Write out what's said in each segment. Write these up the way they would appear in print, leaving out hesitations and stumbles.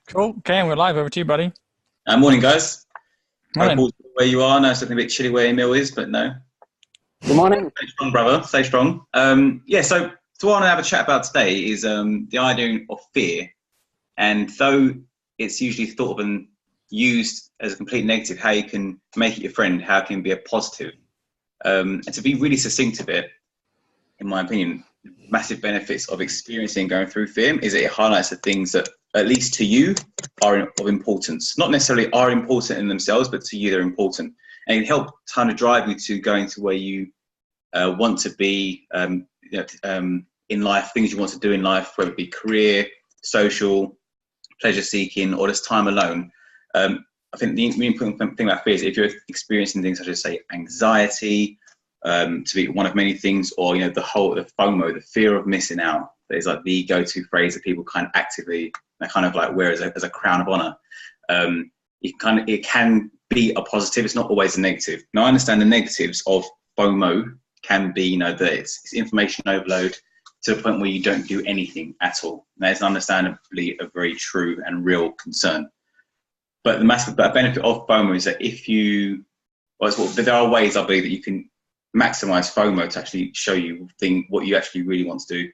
Cool. Okay, and we're live. Over to you, buddy. Morning, guys. Hope Morning. all where you are. No, it's looking a bit chilly where Emil is, but no. Good morning. Stay strong, brother. Stay strong. So what I want to have a chat about today is the idea of fear. And though it's usually thought of and used as a complete negative, how you can make it your friend, how it can be a positive. And to be really succinct of it, in my opinion, massive benefits of experiencing going through fear is it highlights the things that, at least to you, are of importance. Not necessarily are important in themselves, but to you they're important. And it help kind of drive you to going to where you want to be in life, things you want to do in life, whether it be career, social, pleasure seeking, or just time alone. I think the really important thing about fear is if you're experiencing things such as, say, anxiety, to be one of many things, or the FOMO, the fear of missing out, that is like the go-to phrase that people kind of actively wear as a crown of honor. It can be a positive. It's not always a negative. Now I understand the negatives of FOMO can be that it's information overload to the point where you don't do anything at all. That is understandably a very true and real concern. But the massive benefit of FOMO is that there are ways, I believe, that you can maximize FOMO to actually show you what you actually really want to do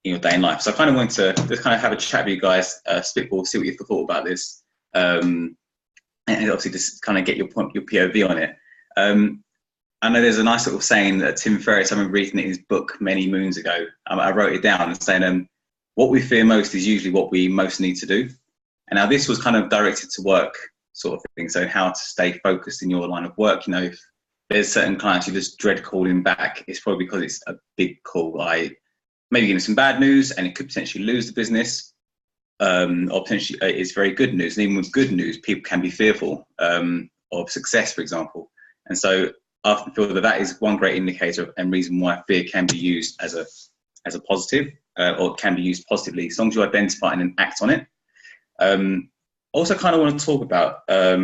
in your day in life. So I kind of want to just kind of have a chat with you guys, spitball, see what you thought about this, and obviously just kind of get your POV on it. I know there's a nice little saying that Tim Ferriss, I remember reading it in his book many moons ago. I wrote it down and saying, what we fear most is usually what we most need to do. And now this was kind of directed to work sort of thing. So how to stay focused in your line of work. If there's certain clients you just dread calling back, it's probably because it's a big call. Maybe getting some bad news and it could potentially lose the business, or potentially it's very good news. And even with good news, people can be fearful of success, for example. And so I often feel that is one great indicator and reason why fear can be used as a positive, or can be used positively, as long as you identify and then act on it. Also kind of want to talk about, I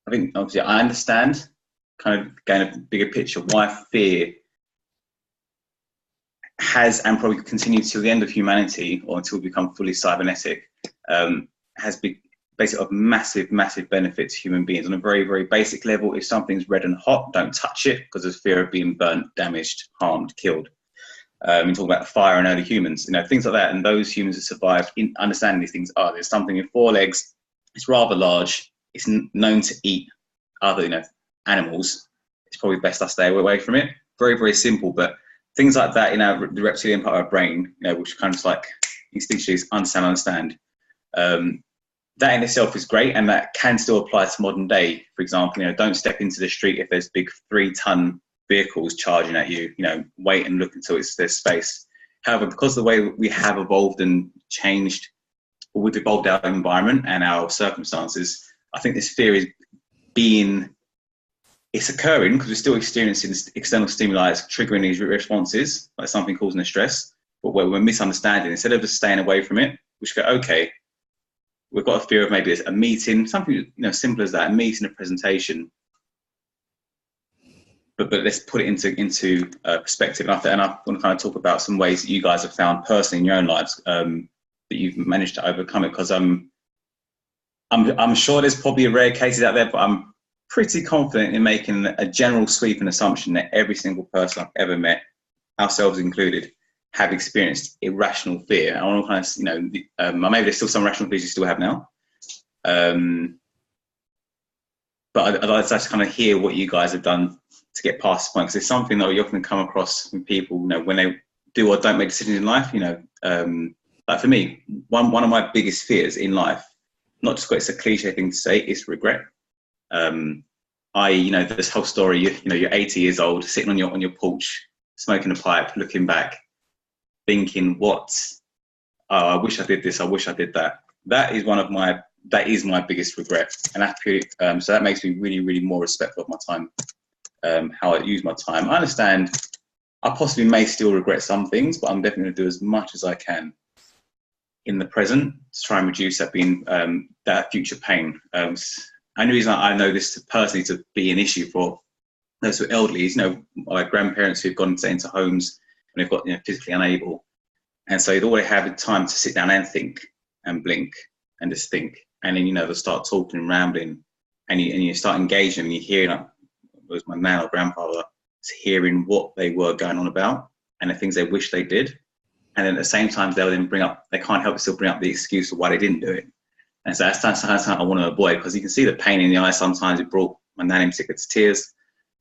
think obviously I understand kind of getting a bigger picture why fear has, and probably continues till the end of humanity or until we become fully cybernetic, has been basically of massive benefit to human beings on a very, very basic level. If something's red and hot, don't touch it because of fear of being burnt, damaged, harmed, killed. We talk about fire and early humans, things like that. And those humans that survived in understanding these things there's something with 4 legs, it's rather large, it's known to eat other, animals. It's probably best I stay away from it. Very, very simple, but things like that in the reptilian part of our brain, which kind of like instinctually is understand. That in itself is great, and that can still apply to modern day. For example, don't step into the street if there's big 3-ton vehicles charging at you. Wait and look until there's space. However, because of the way we have evolved and changed, or we've evolved our environment and our circumstances, I think this fear is it's occurring because we're still experiencing external stimuli triggering these responses, like something causing a stress, but where we're misunderstanding, instead of just staying away from it, we should go, okay, we've got a fear of maybe a meeting, something simple as that, a meeting, a presentation, but let's put it into perspective. And I want to kind of talk about some ways that you guys have found personally in your own lives that you've managed to overcome it, because I'm sure there's probably rare cases out there, but I'm pretty confident in making a general sweeping assumption that every single person I've ever met, ourselves included, have experienced irrational fear. I want to kind of, maybe there's still some rational fears you still have now. But I'd like to kind of hear what you guys have done to get past this point, because it's something that we often come across with people, when they do or don't make decisions in life. Like for me, one of my biggest fears in life, not just because it's a cliche thing to say, is regret. This whole story, you're 80 years old, sitting on your porch, smoking a pipe, looking back, thinking, I wish I did this, I wish I did that. That is my biggest regret. And that's purely, so that makes me really, really more respectful of my time, how I use my time. I understand I possibly may still regret some things, but I'm definitely going to do as much as I can in the present to try and reduce that future pain. And the reason I know this personally to be an issue for those who are elderly is, my grandparents who've gone into homes and they've got, physically unable. And so they always have time to sit down and think and blink. and just think. And then, they'll start talking and rambling, and you start engaging, and you hear, like, it was my nan or grandfather, hearing what they were going on about and the things they wish they did. And then at the same time, they'll then they can't help but still bring up the excuse of why they didn't do it. And so that's something I want to avoid, because you can see the pain in the eyes. Sometimes it brought my nan in particular to tears.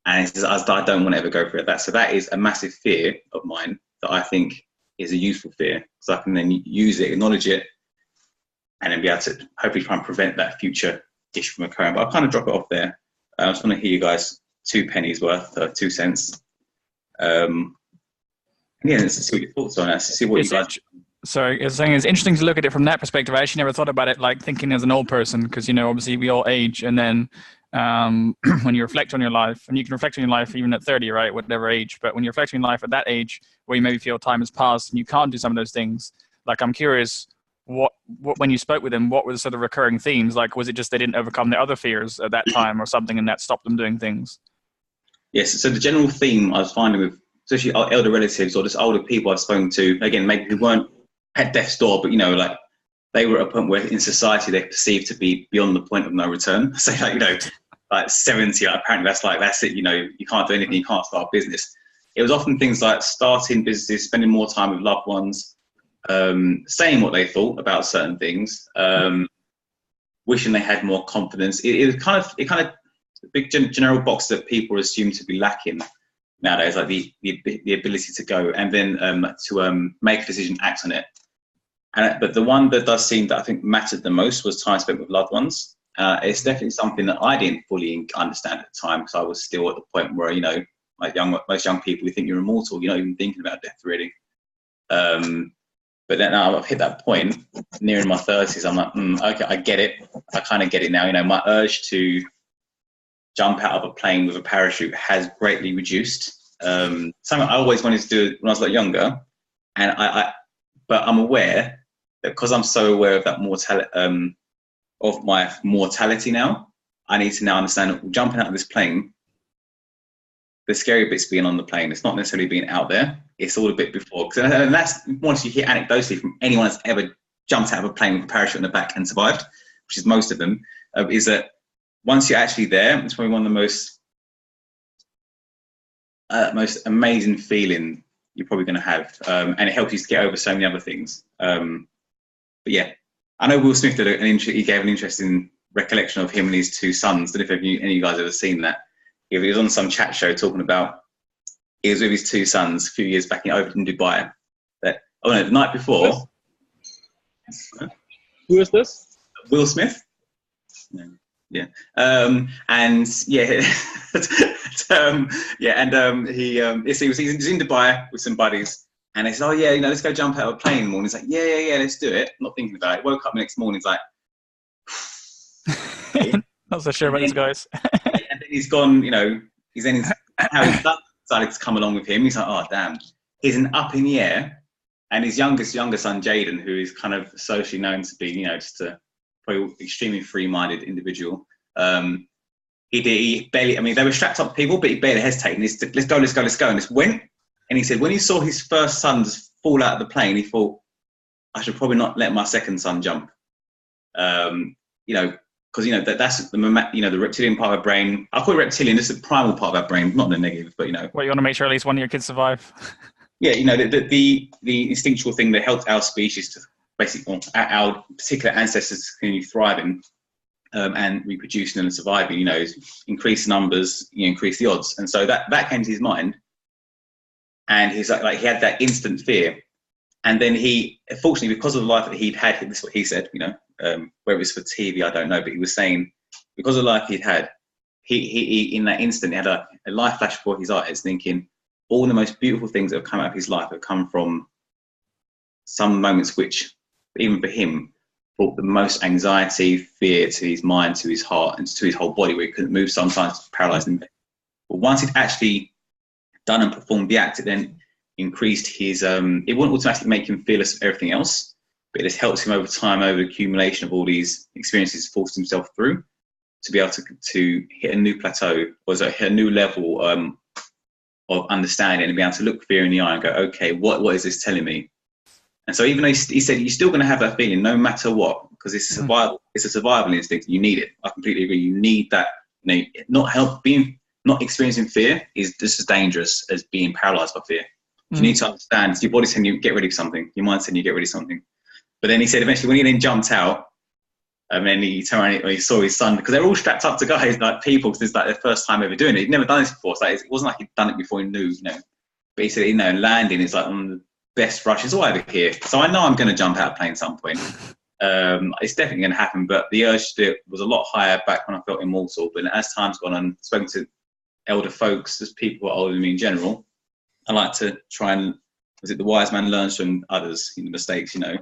And it says, I don't want to ever go through that. So that is a massive fear of mine that I think is a useful fear, because I can then use it, acknowledge it, and then be able to hopefully try and prevent that future issue from occurring. But I'll kind of drop it off there. I just want to hear you guys 2 pennies worth, 2 cents. Yeah, let's see what your thoughts on that. See what you guys. Sorry, I was saying it's interesting to look at it from that perspective. I actually never thought about it like thinking as an old person, because obviously we all age, and then when you reflect on your life, and you can reflect on your life even at 30, right, whatever age, but when you're reflecting on your life at that age where you maybe feel time has passed and you can't do some of those things, like I'm curious, what when you spoke with them, what were the sort of recurring themes? Like, was it just they didn't overcome their other fears at that time or something, and that stopped them doing things? Yes, so the general theme I was finding with especially our elder relatives or just older people I've spoken to, again, maybe who weren't at death's door, but like they were at a point where in society they're perceived to be beyond the point of no return. So like 70, apparently that's it. You can't do anything, you can't start a business. It was often things like starting businesses, spending more time with loved ones, saying what they thought about certain things, wishing they had more confidence. It was kind of the big general box that people assume to be lacking nowadays, like the ability to go and then to make a decision, act on it. But the one that does seem that I think mattered the most was time spent with loved ones. It's definitely something that I didn't fully understand at the time, because I was still at the point where like most young people, you think you're immortal, you're not even thinking about death really. But then now I've hit that point, nearing my 30s, I'm like, okay, I get it. I kind of get it now. My urge to jump out of a plane with a parachute has greatly reduced. Something I always wanted to do when I was a lot younger, but I'm aware that because I'm so aware of that of my mortality now, I need to now understand that jumping out of this plane, the scary bit's being on the plane. It's not necessarily being out there. It's all a bit before. And that's, once you hear anecdotally from anyone that's ever jumped out of a plane with a parachute on the back and survived, which is most of them, is that once you're actually there, it's probably one of the most amazing feeling you're probably going to have, and it helps you to get over so many other things. But yeah, I know Will Smith did he gave an interesting recollection of him and his 2 sons. I don't know if any of you guys ever seen that. He was on some chat show talking about he was with his 2 sons a few years back over in Dubai. The night before. Who is this? Will Smith. Yeah. And yeah, he was in Dubai with some buddies, and they said, "Oh yeah, let's go jump out of a plane in the morning." He's like, "Yeah, let's do it." Not thinking about it. Woke up the next morning, he's like, Not so sure about these guys. And then he's gone. He's then how his son decided to come along with him. He's like, "Oh damn." He's up in the air, and his younger son Jaden, who is kind of socially known to be, just a probably extremely free-minded individual. He barely, they were strapped up people, but he barely hesitated. He said, let's go. And just went. And he said, when he saw his first son just fall out of the plane, he thought, I should probably not let my second son jump. Because, that's the reptilian part of our brain. I call it reptilian, this is the primal part of our brain, not the negative, but, Well, you want to make sure at least one of your kids survive. Yeah, the instinctual thing that helped our species to basically, our particular ancestors to continue thriving and reproducing and surviving, increase numbers, increase the odds. And so that came to his mind. And he's like he had that instant fear. And then he, fortunately, because of the life that he'd had, this is what he said, whether it was for TV, I don't know, but he was saying, because of the life he'd had, he in that instant, he had a life flash before his eyes, thinking all the most beautiful things that have come out of his life have come from some moments which, even for him, brought the most anxiety, fear to his mind, to his heart, and to his whole body, where he couldn't move, sometimes paralyzed in bed. But once he'd actually done and performed the act, it then increased his, it wouldn't automatically make him fearless of everything else, but it just helps him over time, over the accumulation of all these experiences, forced himself through to be able to hit a new plateau, or hit a new level of understanding, and be able to look fear in the eye and go, okay, what is this telling me? And so even though he said, you're still going to have that feeling no matter what, because it's survival. It's a survival instinct. You need it. I completely agree. You need that. You know, not experiencing fear is just as dangerous as being paralyzed by fear. You need to understand your body's saying you get rid of something, your mind's saying you get rid of something. But then he said eventually when he then jumped out, and then he turned around and he saw his son, because they're all strapped up to guys, like people, because it's like their first time ever doing it. He'd never done this before, so it wasn't like he'd done it before he knew, you know. But he said, you know, landing is like one of the best rushes all over here. So I know I'm going to jump out of a plane at some point. It's definitely going to happen, but the urge to do it was a lot higher back when I felt immortal. But as time's gone on, spoken to elder folks, as people who are older than me in general, I like to try and, was it the wise man learns from others, you know, mistakes, you know.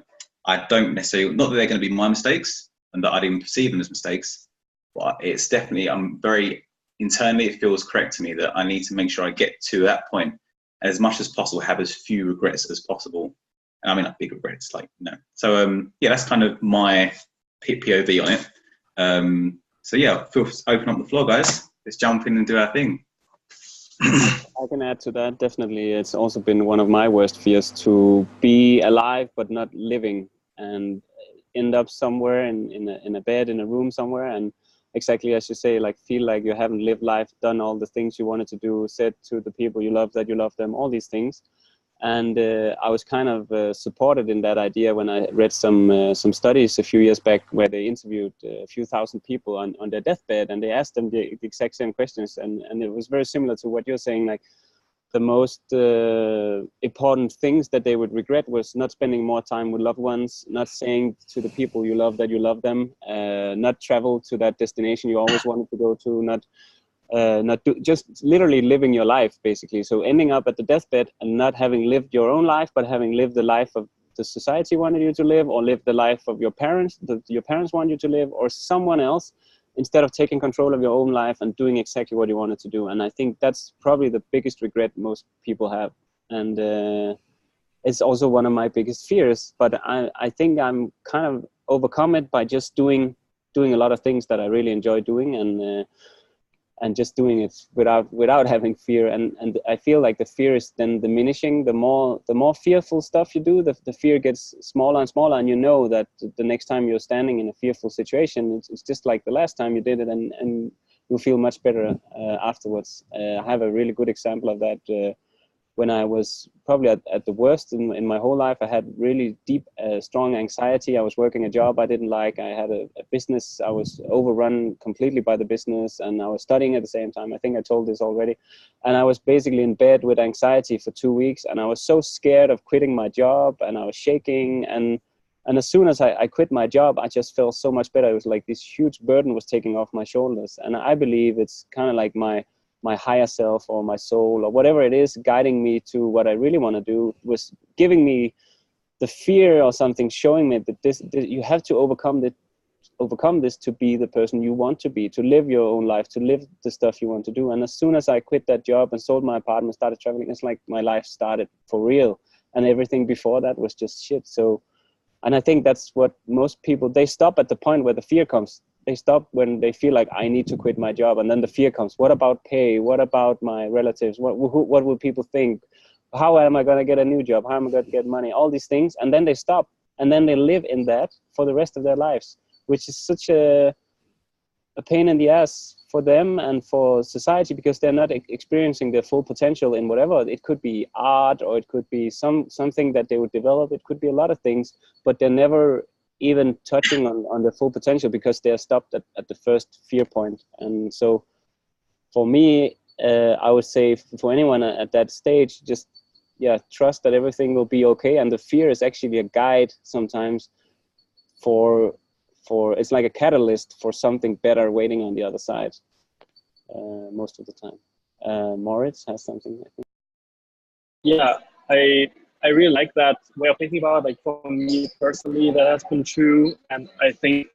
I don't necessarily, not that they're going to be my mistakes and that I didn't perceive them as mistakes, but it's definitely, I'm very, internally it feels correct to me that I need to make sure I get to that point as much as possible, have as few regrets as possible. And I mean like big regrets, like, you know. So yeah, that's kind of my POV on it. So yeah, feel free to open up the floor, guys. Let's jump in and do our thing. I can add to that. Definitely, it's also been one of my worst fears, to be alive but not living, and end up somewhere in a bed, in a room somewhere, and exactly as you say, like feel like you haven't lived life, done all the things you wanted to do, said to the people you love that you love them, all these things. And I was kind of supported in that idea when I read some studies a few years back where they interviewed a few thousand people on their deathbed, and they asked them the exact same questions. And it was very similar to what you're saying, like the most important things that they would regret was not spending more time with loved ones, not saying to the people you love that you love them, not travel to that destination you always wanted to go to, just literally living your life, basically. So ending up at the deathbed and not having lived your own life, but having lived the life of the society wanted you to live, or live the life of your parents, that your parents want you to live, or someone else, instead of taking control of your own life and doing exactly what you wanted to do. And I think that's probably the biggest regret most people have. And it's also one of my biggest fears, but I think I'm kind of overcome it by just doing a lot of things that I really enjoy doing, and just doing it without having fear. And I feel like the fear is then diminishing. The more fearful stuff you do, the fear gets smaller and smaller, and you know that the next time you're standing in a fearful situation, it's just like the last time you did it, and you'll feel much better afterwards. I have a really good example of that. When I was probably at the worst in my whole life, I had really deep, strong anxiety. I was working a job I didn't like. I had a business. I was overrun completely by the business, and I was studying at the same time. I think I told this already. And I was basically in bed with anxiety for 2 weeks, and I was so scared of quitting my job, and I was shaking. And as soon as I quit my job, I just felt so much better. It was like this huge burden was taking off my shoulders. And I believe it's kind of like my higher self or my soul or whatever it is guiding me to what I really want to do, was giving me the fear or something, showing me that this you have to overcome this to be the person you want to be, to live your own life, to live the stuff you want to do. And as soon as I quit that job and sold my apartment, started traveling, it's like my life started for real, and everything before that was just shit. So, and I think that's what most people, they stop at the point where the fear comes. They stop when they feel like I need to quit my job, and then the fear comes. What about pay? What about my relatives? What will people think? How am I going to get a new job? How am I going to get money? All these things. And then they stop, and then they live in that for the rest of their lives, which is such a pain in the ass for them and for society, because they're not experiencing their full potential in whatever. It could be art, or it could be something that they would develop. It could be a lot of things, but they're never even touching on the full potential because they're stopped at the first fear point. And so for me, I would say for anyone at that stage, just trust that everything will be okay. And the fear is actually a guide sometimes for it's like a catalyst for something better waiting on the other side, most of the time. Moritz has something, I think. Yeah, I really like that way of thinking about it. Like for me personally, that has been true. And I think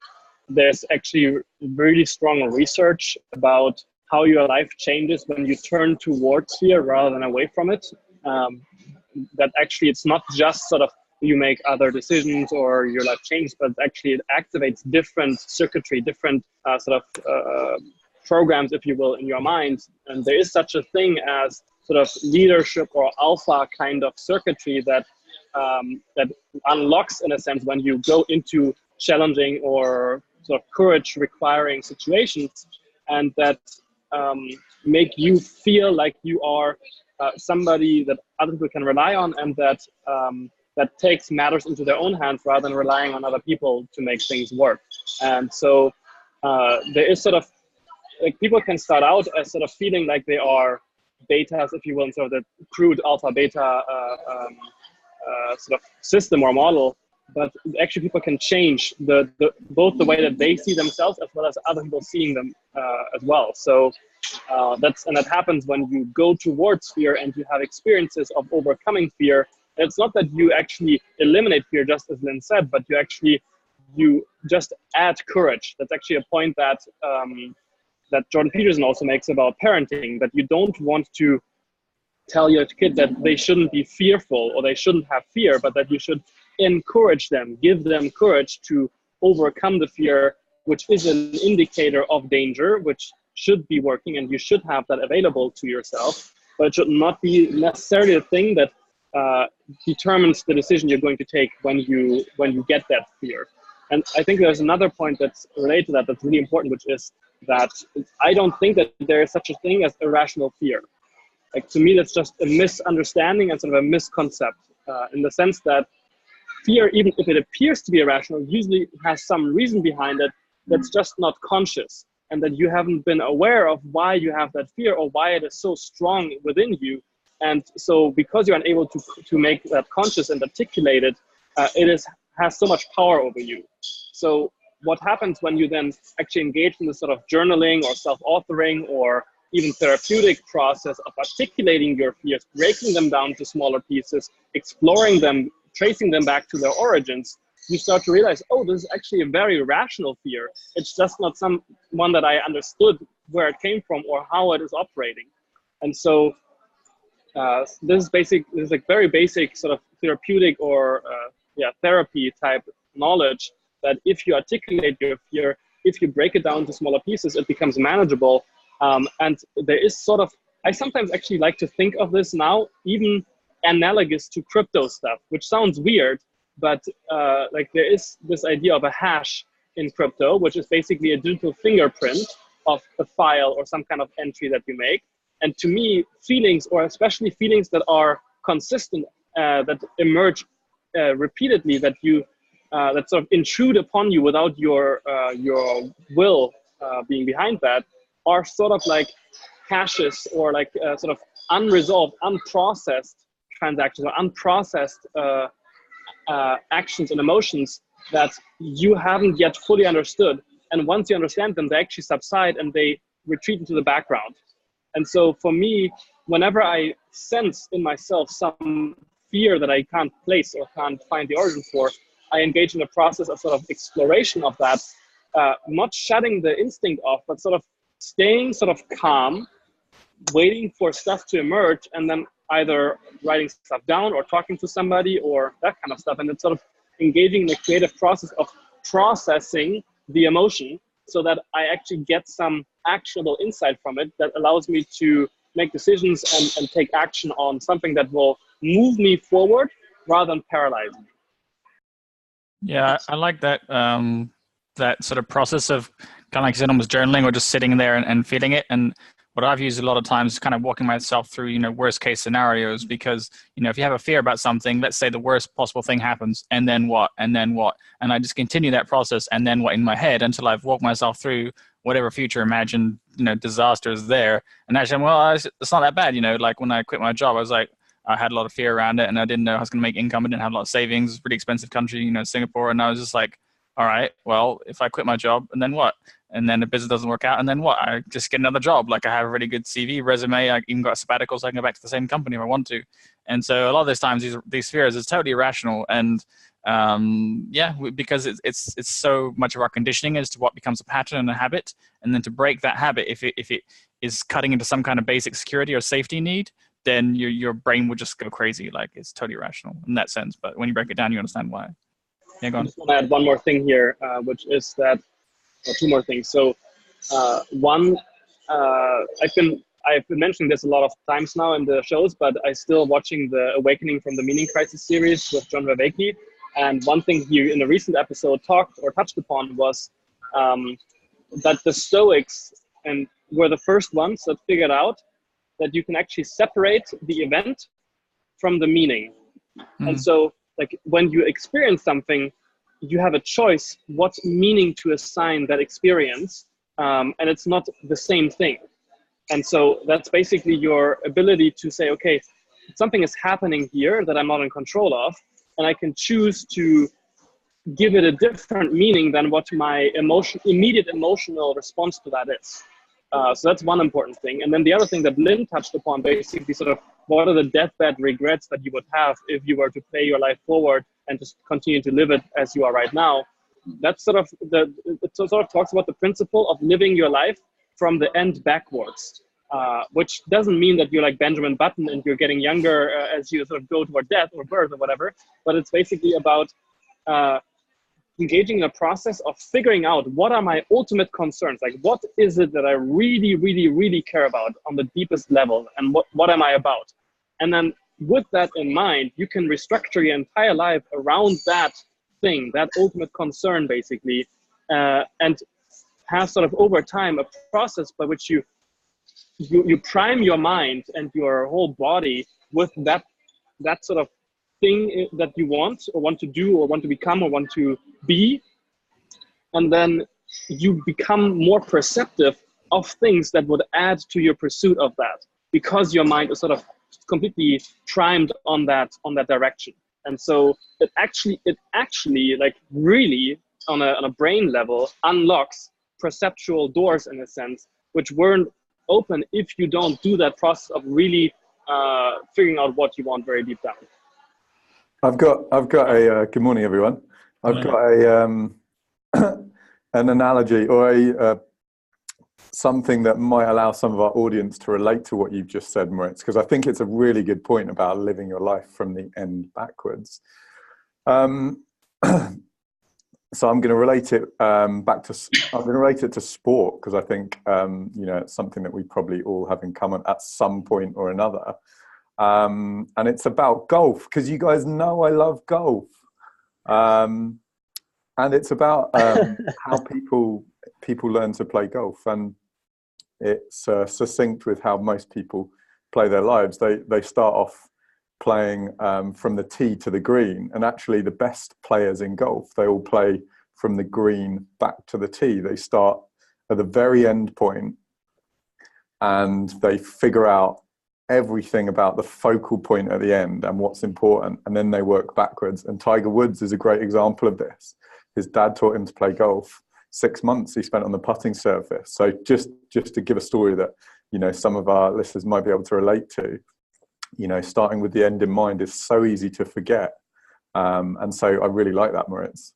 there's actually really strong research about how your life changes when you turn towards fear rather than away from it. That actually it's not just sort of you make other decisions or your life changes, but actually it activates different circuitry, different sort of programs, if you will, in your mind. And there is such a thing as sort of leadership or alpha kind of circuitry that that unlocks, in a sense, when you go into challenging or sort of courage requiring situations, and that make you feel like you are somebody that other people can rely on, and that that takes matters into their own hands rather than relying on other people to make things work. And so there is sort of, like, people can start out as sort of feeling like they are betas, if you will, in sort of the crude alpha beta sort of system or model, but actually people can change both the way that they see themselves as well as other people seeing them as well. So that happens when you go towards fear and you have experiences of overcoming fear. It's not that you actually eliminate fear, just as Lynn said, but you just add courage. That's actually a point that that Jordan Peterson also makes about parenting, that you don't want to tell your kid that they shouldn't be fearful or they shouldn't have fear, but that you should encourage them, give them courage to overcome the fear, which is an indicator of danger, which should be working, and you should have that available to yourself, but it should not be necessarily a thing that determines the decision you're going to take when you get that fear. And I think there's another point that's related to that that's really important, which is that I don't think that there is such a thing as irrational fear. Like, to me, that's just a misunderstanding and sort of a misconcept, in the sense that fear, even if it appears to be irrational, usually has some reason behind it that's just not conscious, and that you haven't been aware of why you have that fear or why it is so strong within you. And so because you're unable to make that conscious and articulate it, has so much power over you. So what happens when you then actually engage in this sort of journaling or self-authoring or even therapeutic process of articulating your fears, breaking them down to smaller pieces, exploring them, tracing them back to their origins, you start to realize, oh, this is actually a very rational fear. It's just not one that I understood where it came from or how it is operating. And so this is like very basic sort of therapeutic or therapy type knowledge, that if you articulate your fear, if you break it down to smaller pieces, it becomes manageable. And there is sort of, I sometimes actually like to think of this now, even analogous to crypto stuff, which sounds weird, but like there is this idea of a hash in crypto, which is basically a digital fingerprint of a file or some kind of entry that you make. And to me, feelings, or especially feelings that are consistent, that emerge repeatedly, that sort of intrude upon you without your will being behind that, are sort of like hashes, or like sort of unresolved, unprocessed transactions, or unprocessed actions and emotions that you haven't yet fully understood. And once you understand them, they actually subside and they retreat into the background. And so for me, whenever I sense in myself some fear that I can't place or can't find the origin for, I engage in a process of sort of exploration of that, not shutting the instinct off, but sort of staying sort of calm, waiting for stuff to emerge, and then either writing stuff down or talking to somebody or that kind of stuff. And it's sort of engaging in the creative process of processing the emotion so that I actually get some actionable insight from it that allows me to make decisions and take action on something that will move me forward rather than paralyze me. Yeah, I like that that sort of process of kind of like you said, almost journaling or just sitting there and feeling it. And what I've used a lot of times is kind of walking myself through, worst case scenarios, because, if you have a fear about something, let's say the worst possible thing happens, and then what, and then what? And I just continue that process, and then what, in my head, until I've walked myself through whatever future imagined, disaster is there. And actually, well, it's not that bad. Like when I quit my job, I was like, I had a lot of fear around it, and I didn't know I was going to make income. I didn't have a lot of savings. It's a pretty expensive country, Singapore. And I was just like, all right, well, if I quit my job, and then what? And then the business doesn't work out, and then what? I just get another job. Like, I have a really good CV, resume. I even got a sabbatical, so I can go back to the same company if I want to. And so a lot of those times, these fears is totally irrational. And because it's so much of our conditioning as to what becomes a pattern and a habit. And then to break that habit, if it is cutting into some kind of basic security or safety need, then your brain will just go crazy. Like, it's totally irrational in that sense. But when you break it down, you understand why. Yeah, go on. I just want to add one more thing here, which is that, two more things. So one, I've been mentioning this a lot of times now in the shows, but I still watching the Awakening from the Meaning Crisis series with John Vervaeke. And one thing you in a recent episode talked or touched upon was that the Stoics were the first ones that figured out that you can actually separate the event from the meaning. And so like when you experience something, you have a choice what meaning to assign that experience, and it's not the same thing. And so that's basically your ability to say, okay, something is happening here that I'm not in control of, and I can choose to give it a different meaning than what my immediate emotional response to that is. So that's one important thing. And then the other thing that Lynn touched upon, basically sort of what are the deathbed regrets that you would have if you were to play your life forward and just continue to live it as you are right now. That's sort of it sort of talks about the principle of living your life from the end backwards, which doesn't mean that you're like Benjamin Button and you're getting younger as you sort of go toward death or birth or whatever, but it's basically about engaging in a process of figuring out what are my ultimate concerns, like what is it that I really, really, really care about on the deepest level, and what am I about? And then with that in mind, you can restructure your entire life around that thing, that ultimate concern basically, and have sort of over time a process by which you prime your mind and your whole body with that sort of thing that you want to do or want to become or want to be, and then you become more perceptive of things that would add to your pursuit of that, because your mind is sort of completely primed on that direction. And so it actually like really on a brain level unlocks perceptual doors in a sense which weren't open if you don't do that process of really figuring out what you want very deep down. I've got a good morning, everyone. I've got a an analogy or a something that might allow some of our audience to relate to what you've just said, Moritz, because I think it's a really good point about living your life from the end backwards. So I'm going to relate it I'm going to relate it to sport, because I think it's something that we probably all have in common at some point or another. And it's about golf, because you guys know I love golf. And it's about how people learn to play golf, and it's succinct with how most people play their lives. They start off playing from the tee to the green, and actually the best players in golf, they all play from the green back to the tee. They start at the very end point and they figure out everything about the focal point at the end and what's important, and then they work backwards. And Tiger Woods is a great example of this. His dad taught him to play golf. 6 months he spent on the putting surface. So just to give a story that some of our listeners might be able to relate to, starting with the end in mind is so easy to forget. And so I really like that, Moritz.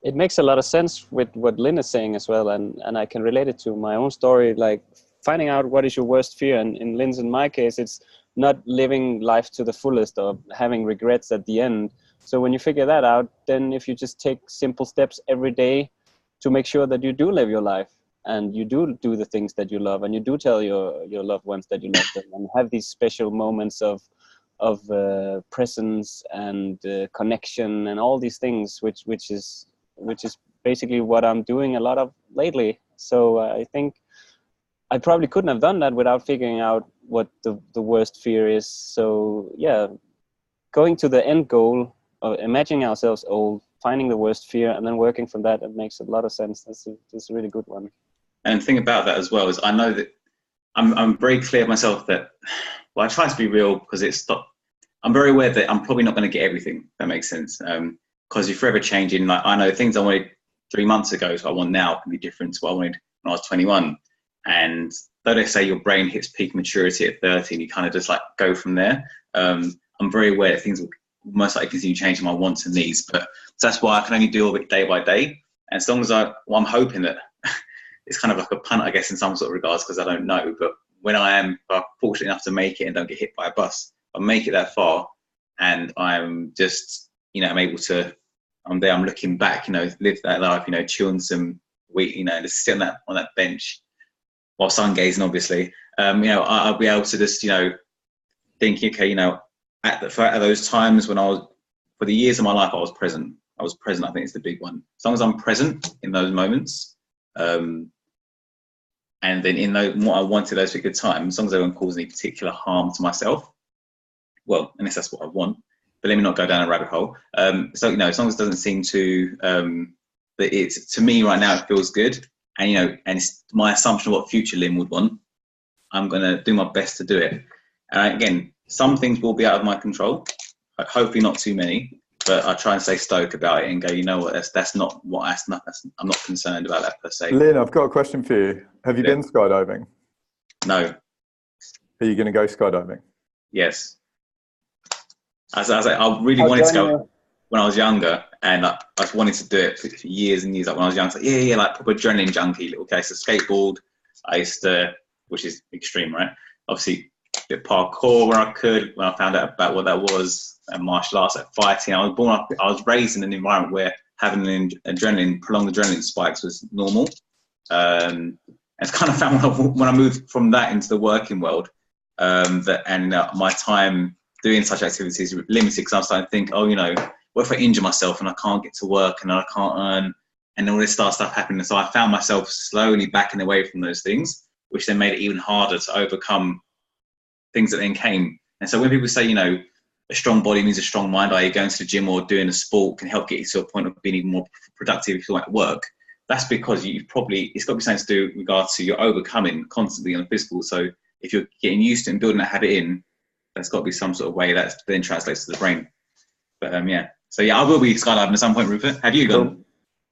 It makes a lot of sense with what Lynn is saying as well, and I can relate it to my own story, like finding out what is your worst fear. And in Lynn's and my case, it's not living life to the fullest or having regrets at the end. So when you figure that out, then if you just take simple steps every day to make sure that you do live your life and you do the things that you love, and you do tell your loved ones that you love them, and have these special moments of presence and connection and all these things, which is basically what I'm doing a lot of lately. So I think I probably couldn't have done that without figuring out what the worst fear is. So yeah, going to the end goal, imagining ourselves old, finding the worst fear, and then working from that, it makes a lot of sense. That's a really good one. And the thing about that as well is I know that I'm very clear of myself that, well, I try to be real because I'm very aware that I'm probably not going to get everything, if that makes sense. Because you're forever changing. Like, I know things I wanted 3 months ago, so I want now can be different to what I wanted when I was 21. And though they say your brain hits peak maturity at 30 and you kind of just like go from there, I'm very aware that things will most likely continue changing my wants and needs. But that's why I can only deal with it day by day. And as long as I'm hoping that it's kind of like a punt, I guess, in some sort of regards, because I don't know. But when I am fortunate enough to make it and don't get hit by a bus, I make it that far, and I'm just, I'm able to, I'm there, I'm looking back, live that life, chew on some wheat, just sit on that bench while sun gazing, obviously. I'll be able to just, think, okay, at those times when for the years of my life, I was present. I was present. I think it's the big one. As long as I'm present in those moments, and then in what I wanted those particular times, as long as I don't cause any particular harm to myself, well, unless that's what I want, but let me not go down a rabbit hole. So, you know, as long as it doesn't seem to, but it's, to me right now, it feels good. And, you know, and it's my assumption of what future Lynn would want. I'm going to do my best to do it. And again, some things will be out of my control, hopefully not too many, but I try and stay stoic about it and go, you know what, that's not what, I'm not concerned about that per se. Lynn, I've got a question for you. Have you been skydiving? No. Are you going to go skydiving? Yes. I really wanted to go when I was younger, and I wanted to do it for years and years. Like when I was young, like, yeah, like proper adrenaline junkie, little case of skateboard. I used to, which is extreme, right? Obviously, a bit parkour where I could, when I found out about what that was, and martial arts, like fighting. I was raised in an environment where having prolonged adrenaline spikes was normal. And it's kind of found when I moved from that into the working world, my time doing such activities were limited, because I was starting to think, oh, you know, what if I injure myself and I can't get to work and I can't earn, and all this stuff happening. So I found myself slowly backing away from those things, which then made it even harder to overcome things that then came. And so when people say, you know, a strong body means a strong mind, i.e. going to the gym or doing a sport can help get you to a point of being even more productive if you like work, that's because it's got to be something to do with regards to you're overcoming constantly on the physical. So if you're getting used to it and building that habit in, there's got to be some sort of way that then translates to the brain. But yeah. So yeah, I will be skydiving at some point, Rupert. Have you gone?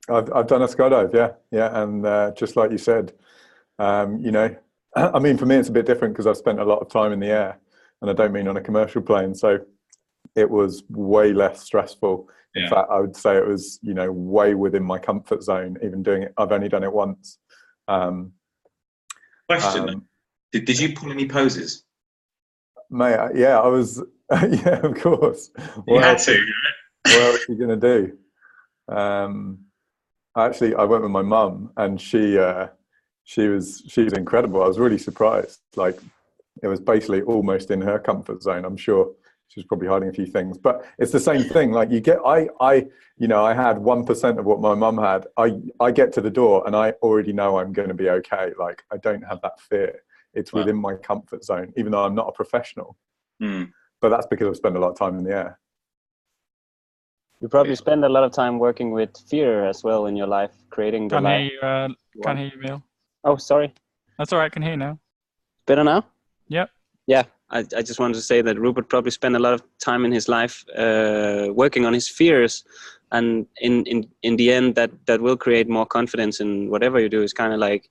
I've done a skydive, yeah, and just like you said, you know, I mean, for me it's a bit different because I've spent a lot of time in the air, and I don't mean on a commercial plane, so it was way less stressful. In fact, I would say it was, you know, way within my comfort zone. Even doing it, I've only done it once. Question: Did you pull any poses? Mate, yeah, I was. Yeah, of course. You had to. What else are you gonna do? Actually, I went with my mum, and she was incredible. I was really surprised. Like, it was basically almost in her comfort zone. I'm sure she was probably hiding a few things, but it's the same thing. Like, you get, I had 1% of what my mum had. I get to the door and I already know I'm going to be okay. Like, I don't have that fear. It's within my comfort zone, even though I'm not a professional. But that's because I've spent a lot of time in the air. You probably spend a lot of time working with fear as well in your life, creating the life. Can't hear you, Emil. Oh, sorry. That's all right. I can hear you now. Better now? Yep. Yeah. I just wanted to say that Rupert probably spent a lot of time in his life working on his fears, and in the end, that will create more confidence in whatever you do. It's kind of like,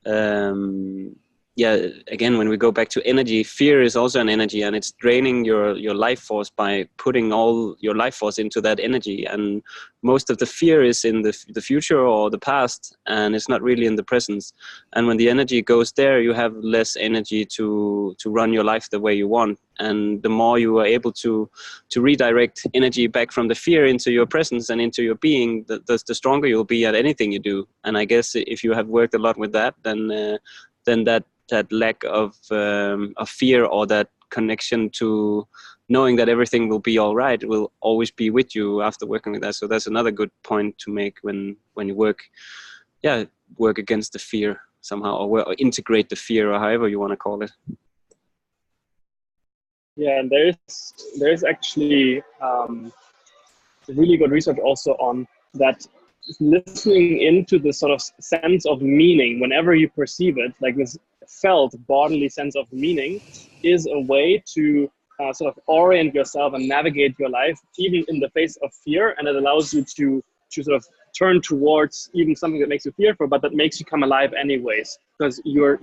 again, when we go back to energy, fear is also an energy, and it's draining your life force by putting all your life force into that energy. And most of the fear is in the future or the past, and it's not really in the present. And when the energy goes there, you have less energy to run your life the way you want. And the more you are able to redirect energy back from the fear into your presence and into your being, the stronger you'll be at anything you do. And I guess if you have worked a lot with that, then that lack of fear, or that connection to knowing that everything will be all right, will always be with you after working with that. So that's another good point to make when you work against the fear somehow, or integrate the fear, or however you want to call it. Yeah, and there is actually really good research also on that. Listening into the sort of sense of meaning whenever you perceive it, like this felt bodily sense of meaning, is a way to sort of orient yourself and navigate your life even in the face of fear, and it allows you to sort of turn towards even something that makes you fearful, but that makes you come alive anyways, because you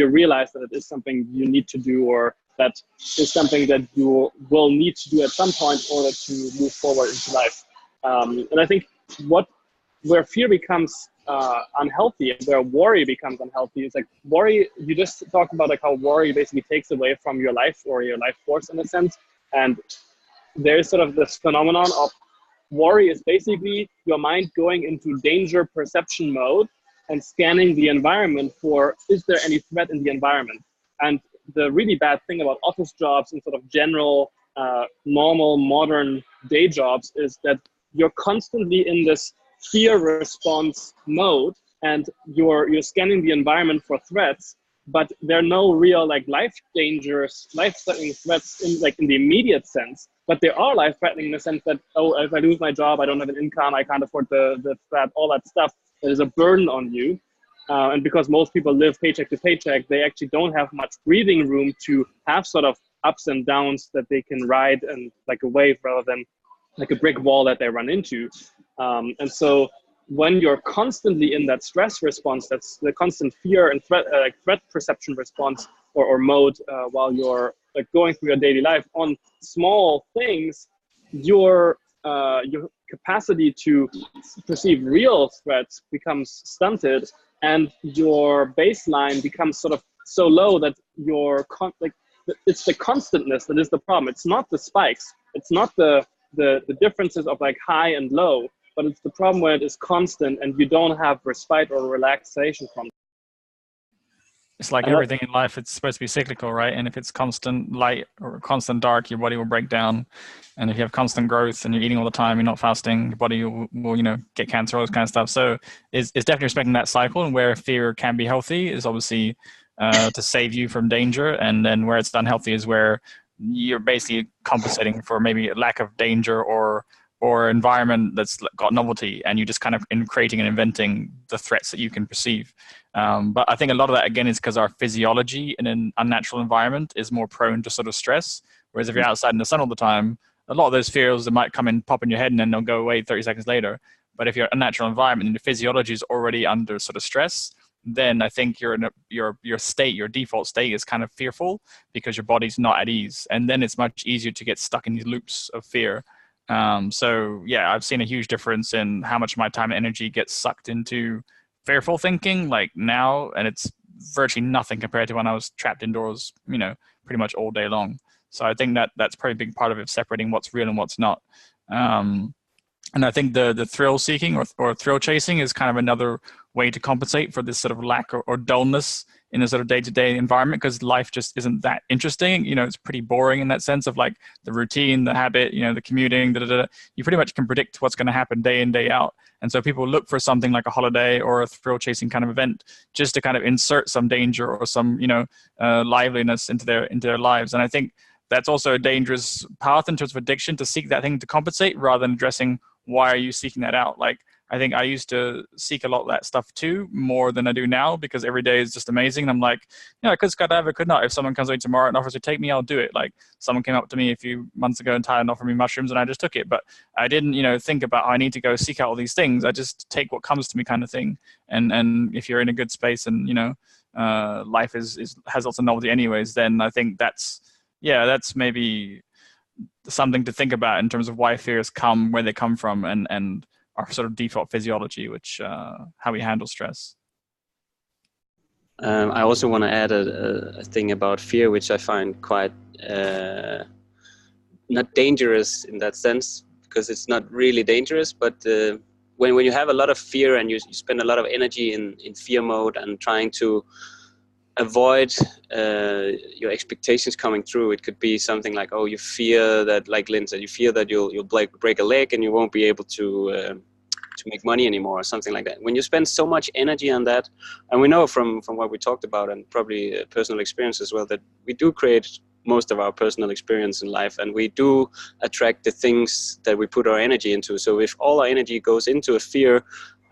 realize that it is something you need to do, or that is something that you will need to do at some point in order to move forward into life. And I think where fear becomes unhealthy, and where worry becomes unhealthy, is like worry. You just talked about like how worry basically takes away from your life, or your life force in a sense. And there's sort of this phenomenon of worry is basically your mind going into danger perception mode and scanning the environment for, is there any threat in the environment? And the really bad thing about office jobs and sort of general normal modern day jobs is that you're constantly in this fear response mode, and you're scanning the environment for threats, but there are no real like life-threatening threats in the immediate sense. But there are life-threatening in the sense that, oh, if I lose my job, I don't have an income, I can't afford the flat, all that stuff that is a burden on you. And because most people live paycheck to paycheck, they actually don't have much breathing room to have sort of ups and downs that they can ride and like a wave rather than like a brick wall that they run into. And so when you're constantly in that stress response, that's the constant fear and threat perception response or mode while you're like going through your daily life on small things, your capacity to perceive real threats becomes stunted, and your baseline becomes sort of so low that it's the constantness that is the problem. It's not the spikes. It's not the differences of like high and low, but it's the problem where it is constant and you don't have respite or relaxation from it. It's like everything in life, it's supposed to be cyclical, right? And if it's constant light or constant dark, your body will break down. And if you have constant growth and you're eating all the time, you're not fasting, your body will get cancer, all this kind of stuff. So it's definitely respecting that cycle, and where fear can be healthy is obviously to save you from danger. And then where it's unhealthy is where you're basically compensating for maybe a lack of danger or environment that's got novelty, and you just kind of in creating and inventing the threats that you can perceive. But I think a lot of that, again, is because our physiology in an unnatural environment is more prone to sort of stress. Whereas if you're outside in the sun all the time, a lot of those fears that might come and pop in your head and then they'll go away 30 seconds later. But if you're in a natural environment and your physiology is already under sort of stress, then I think you're in your default state is kind of fearful because your body's not at ease. And then it's much easier to get stuck in these loops of fear. So yeah, I've seen a huge difference in how much of my time and energy gets sucked into fearful thinking like now, and it's virtually nothing compared to when I was trapped indoors, pretty much all day long. So I think that's probably a big part of it, separating what's real and what's not. And I think the thrill seeking or thrill chasing is kind of another way to compensate for this sort of lack or dullness in a sort of day-to-day environment, because life just isn't that interesting. It's pretty boring in that sense of like the routine, the habit, the commuting, You pretty much can predict what's going to happen day in, day out. And so people look for something like a holiday or a thrill chasing kind of event just to kind of insert some danger or some, liveliness into their lives. And I think that's also a dangerous path in terms of addiction, to seek that thing to compensate rather than addressing why are you seeking that out. Like, I think I used to seek a lot of that stuff too, more than I do now, because every day is just amazing. And I'm like, I could skydive, I could not. If someone comes away tomorrow and offers to take me, I'll do it. Like, someone came up to me a few months ago in Thailand and offered me mushrooms, and I just took it. But I didn't, think about how I need to go seek out all these things. I just take what comes to me, kind of thing. And if you're in a good space and life has lots of novelty anyways, then I think that's maybe something to think about in terms of why fears come, where they come from, and our sort of default physiology, which how we handle stress. I also want to add a thing about fear, which I find quite not dangerous in that sense, because it's not really dangerous, but when you have a lot of fear and you spend a lot of energy in fear mode and trying to avoid your expectations coming through. It could be something like, you fear that, like Lynn said, you fear that you'll break a leg and you won't be able to make money anymore, or something like that. When you spend so much energy on that, and we know from what we talked about, and probably personal experience as well, that we do create most of our personal experience in life, and we do attract the things that we put our energy into. So if all our energy goes into a fear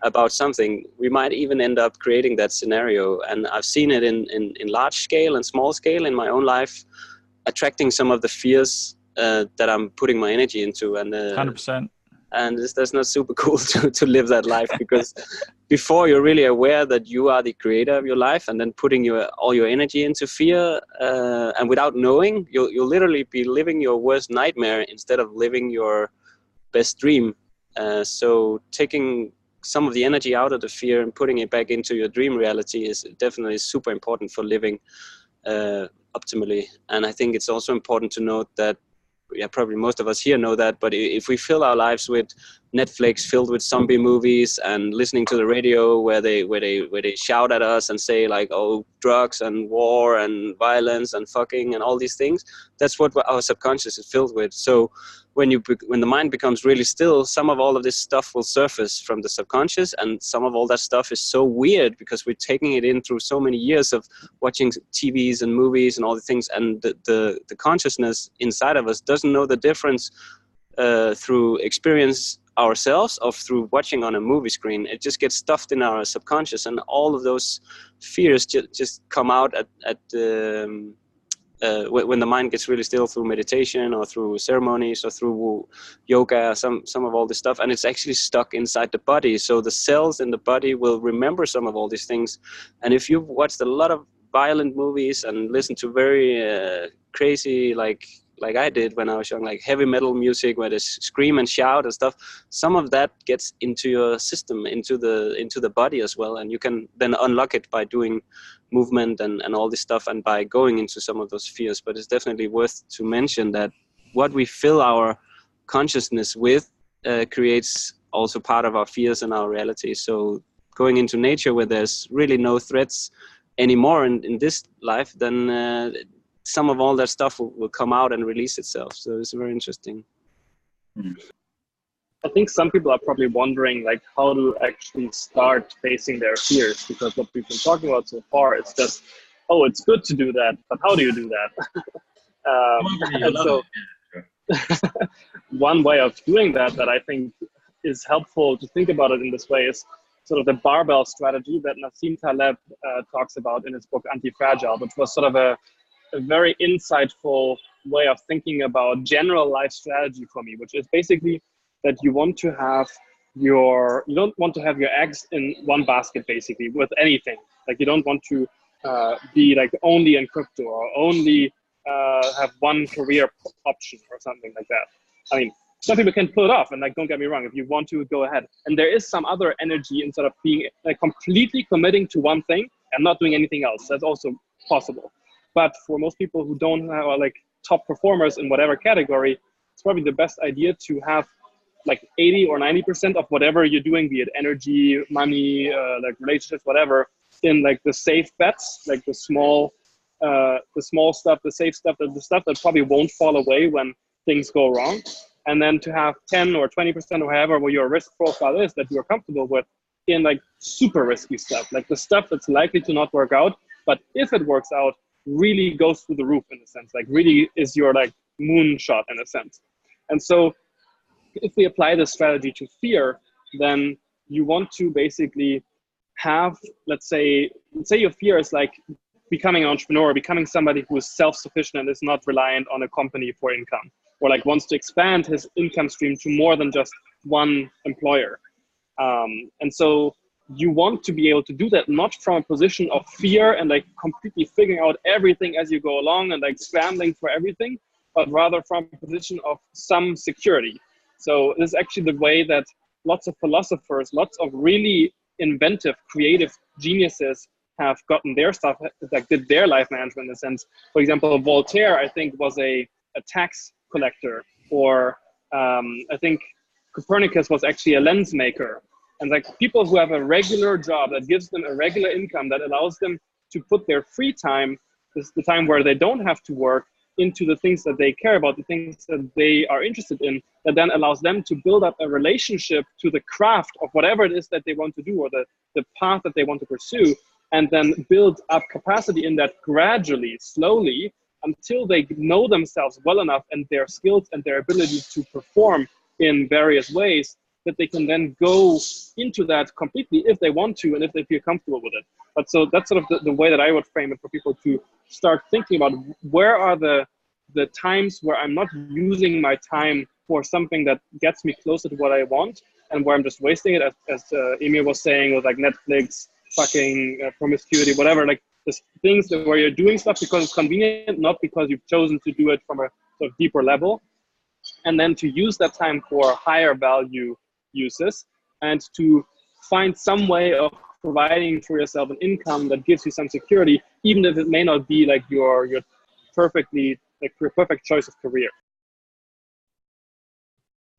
about something, we might even end up creating that scenario. And I've seen it in large scale and small scale in my own life, attracting some of the fears that I'm putting my energy into. And 100%. And that's not super cool to live that life, because before you're really aware that you are the creator of your life, and then putting all your energy into fear, and without knowing, you'll literally be living your worst nightmare instead of living your best dream. So taking some of the energy out of the fear and putting it back into your dream reality is definitely super important for living optimally. And I think it's also important to note that yeah, probably most of us here know that, but if we fill our lives with Netflix filled with zombie movies and listening to the radio where they shout at us and say like, oh, drugs and war and violence and fucking and all these things, that's what our subconscious is filled with. So when the mind becomes really still, some of all of this stuff will surface from the subconscious, and some of all that stuff is so weird because we're taking it in through so many years of watching TVs and movies and all the things, and the consciousness inside of us doesn't know the difference through experience ourselves or through watching on a movie screen. It just gets stuffed in our subconscious, and all of those fears just come out when the mind gets really still through meditation or through ceremonies or through yoga, some of all this stuff, and it's actually stuck inside the body. So the cells in the body will remember some of all these things. And if you've watched a lot of violent movies and listened to very crazy, like I did when I was young, like heavy metal music where they scream and shout and stuff, some of that gets into your system, into the body as well, and you can then unlock it by doing movement and all this stuff and by going into some of those fears. But it's definitely worth to mention that what we fill our consciousness with creates also part of our fears and our reality. So going into nature where there's really no threats anymore in this life, then some of all that stuff will come out and release itself. So it's very interesting. I think some people are probably wondering like how to actually start facing their fears, because what we've been talking about so far is just, oh, it's good to do that, but how do you do that? And so one way of doing that I think is helpful to think about it in this way is sort of the barbell strategy that Nassim Taleb talks about in his book Anti-Fragile, which was sort of a very insightful way of thinking about general life strategy for me, which is basically that you don't want to have your eggs in one basket, basically, with anything. Like you don't want to be like only in crypto or only have one career option or something like that. I mean, some people can pull it off, and like, don't get me wrong, if you want to, go ahead. And there is some other energy in sort of being like completely committing to one thing and not doing anything else. That's also possible. But for most people who don't have like top performers in whatever category, it's probably the best idea to have like 80 or 90% of whatever you're doing, be it energy, money, like relationships, whatever, in like the safe bets, like the small stuff, the safe stuff, the stuff that probably won't fall away when things go wrong. And then to have 10 or 20% or however what your risk profile is that you're comfortable with in like super risky stuff, like the stuff that's likely to not work out, but if it works out, really goes through the roof in a sense, like really is your like moonshot in a sense. And so if we apply this strategy to fear, then you want to basically have, let's say your fear is like becoming an entrepreneur, becoming somebody who is self-sufficient and is not reliant on a company for income, or like wants to expand his income stream to more than just one employer. And so you want to be able to do that, not from a position of fear and like completely figuring out everything as you go along and like scrambling for everything, but rather from a position of some security. So this is actually the way that lots of philosophers, lots of really inventive, creative geniuses have gotten their stuff, like did their life management in a sense. For example, Voltaire, I think, was a tax collector, or I think Copernicus was actually a lens maker. And like people who have a regular job that gives them a regular income that allows them to put their free time, this is the time where they don't have to work, into the things that they care about, the things that they are interested in, that then allows them to build up a relationship to the craft of whatever it is that they want to do, or the path that they want to pursue, and then build up capacity in that gradually, slowly, until they know themselves well enough and their skills and their ability to perform in various ways, that they can then go into that completely if they want to and if they feel comfortable with it. But so that's sort of the way that I would frame it for people to start thinking about where are the times where I'm not using my time for something that gets me closer to what I want, and where I'm just wasting it, as Emil was saying, with like Netflix, fucking promiscuity, whatever, like the things where you're doing stuff because it's convenient, not because you've chosen to do it from a sort of deeper level. And then to use that time for higher value uses, and to find some way of providing for yourself an income that gives you some security, even if it may not be like your perfect choice of career.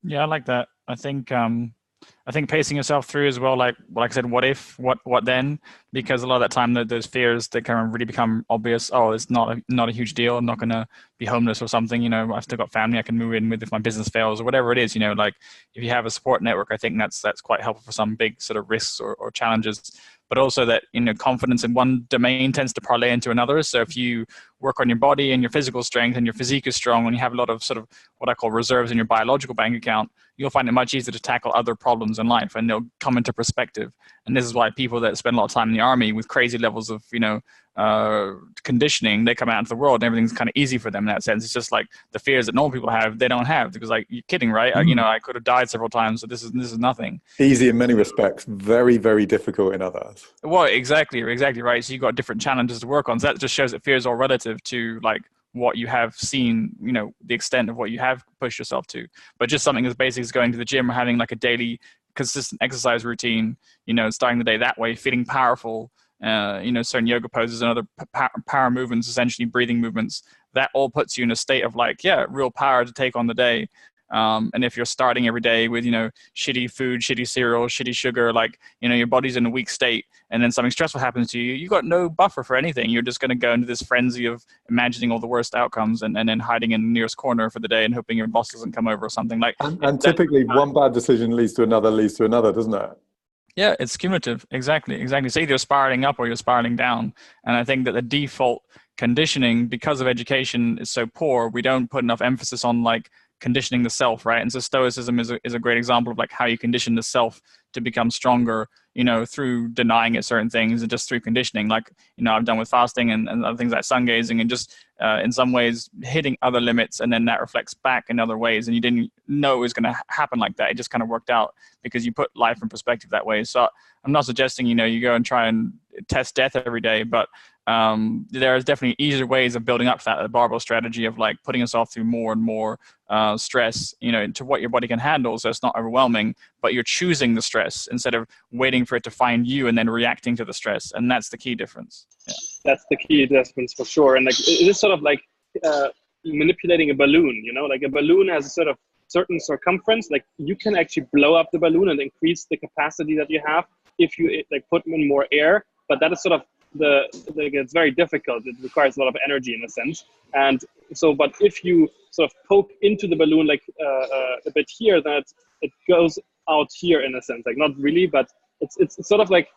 Yeah, I like that. I think pacing yourself through as well, like I said, what if, what then? Because a lot of that time, those fears that kind of really become obvious. Oh, it's not a huge deal. I'm not gonna be homeless or something. You know, I've still got family I can move in with if my business fails or whatever it is. You know, like if you have a support network, I think that's quite helpful for some big sort of risks or challenges. But also that, you know, confidence in one domain tends to parlay into another. So if you work on your body and your physical strength and your physique is strong and you have a lot of sort of what I call reserves in your biological bank account, you'll find it much easier to tackle other problems in life, and they'll come into perspective. And this is why people that spend a lot of time in the army with crazy levels of, you know, conditioning, they come out into the world and everything's kind of easy for them in that sense. It's just like the fears that normal people have, they don't have, because like, you're kidding, right? You know, I could have died several times, so this is nothing. Easy in many respects, very, very difficult in others. Well, exactly right. So you've got different challenges to work on. So that just shows that fear is all relative to like what you have seen, you know, the extent of what you have pushed yourself to. But just something as basic as going to the gym or having like a daily consistent exercise routine, you know, starting the day that way, feeling powerful, you know, certain yoga poses and other power movements, essentially breathing movements, that all puts you in a state of like, yeah, real power to take on the day. And if you're starting every day with, you know, shitty food, shitty cereal, shitty sugar, like, you know, your body's in a weak state, and then something stressful happens to you, you got no buffer for anything. You're just going to go into this frenzy of imagining all the worst outcomes and then hiding in the nearest corner for the day and hoping your boss doesn't come over or something. Like, and typically one bad decision leads to another, doesn't it? Yeah, it's cumulative. Exactly. So either you're spiraling up or you're spiraling down. And I think that the default conditioning, because of education, is so poor, we don't put enough emphasis on like conditioning the self, right? And so Stoicism is a great example of like how you condition the self to become stronger, you know, through denying it certain things and just through conditioning. Like, you know, I've done with fasting and other things like sun gazing and just in some ways hitting other limits, and then that reflects back in other ways. And you didn't know it was going to happen like that. It just kind of worked out because you put life in perspective that way. So I'm not suggesting, you know, you go and try and test death every day, but there is definitely easier ways of building up to that, the barbell strategy of like putting yourself through more and more stress, you know, to what your body can handle, so it's not overwhelming, but you're choosing the stress instead of waiting for it to find you and then reacting to the stress. And that's the key difference. Yeah. That's the key difference for sure. And like, it is sort of like manipulating a balloon, you know, like a balloon has a sort of certain circumference. Like you can actually blow up the balloon and increase the capacity that you have if you like put in more air, but that is sort of it's very difficult. It requires a lot of energy in a sense. And so, but if you sort of poke into the balloon like a bit here, then it goes out here in a sense, like not really, but it's sort of like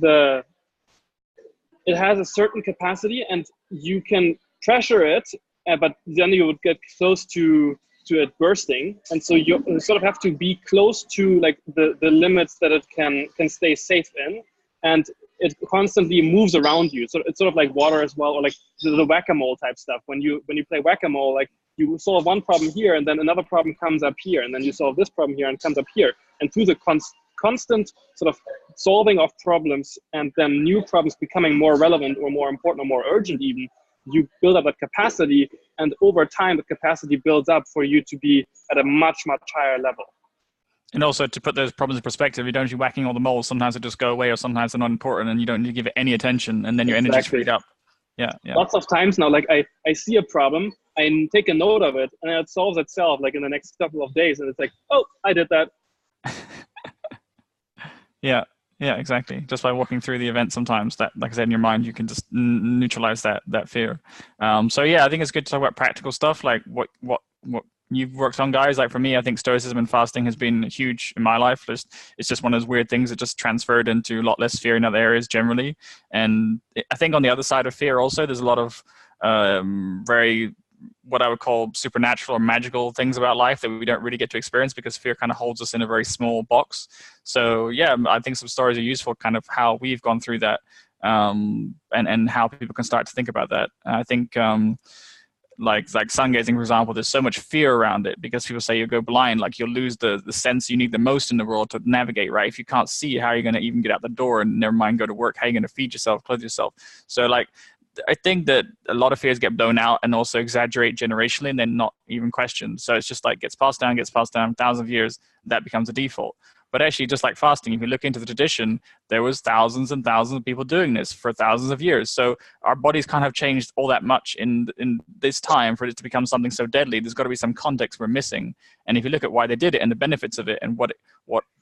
it has a certain capacity and you can pressure it, but then you would get close to it bursting. And so you sort of have to be close to like the limits that it can stay safe in. And it constantly moves around you. So it's sort of like water as well, or like the whack-a-mole type stuff. When you play whack-a-mole, like you solve one problem here and then another problem comes up here, and then you solve this problem here and comes up here. And through the constant sort of solving of problems and then new problems becoming more relevant or more important or more urgent even, you build up that capacity, and over time the capacity builds up for you to be at a much, much higher level. And also to put those problems in perspective, you don't need whacking all the moles. Sometimes they just go away, or sometimes they're not important and you don't need to give it any attention, and then your energy's freed up. Yeah. Lots of times now, like I see a problem, I take a note of it, and it solves itself like in the next couple of days. And it's like, oh, I did that. Yeah, exactly. Just by walking through the event, sometimes that, like I said, in your mind, you can just neutralize that fear. So yeah, I think it's good to talk about practical stuff, like what you've worked on, guys. Like for me, I think Stoicism and fasting has been huge in my life. It's just one of those weird things that just transferred into a lot less fear in other areas generally. And I think on the other side of fear also, there's a lot of very, what I would call supernatural or magical things about life that we don't really get to experience because fear kind of holds us in a very small box. So yeah, I think some stories are useful, kind of how we've gone through that, and how people can start to think about that. I think like sun gazing, for example, there's so much fear around it because people say you go blind, like you'll lose the sense you need the most in the world to navigate, right? If you can't see, how are you going to even get out the door, and never mind go to work? How are you going to feed yourself, clothe yourself? So like, I think that a lot of fears get blown out and also exaggerate generationally, and then not even questioned. So it's just like gets passed down, thousands of years, that becomes a default. But actually, just like fasting, if you look into the tradition, there was thousands and thousands of people doing this for thousands of years. So our bodies can't have changed all that much in this time for it to become something so deadly. There's got to be some context we're missing. And if you look at why they did it and the benefits of it and what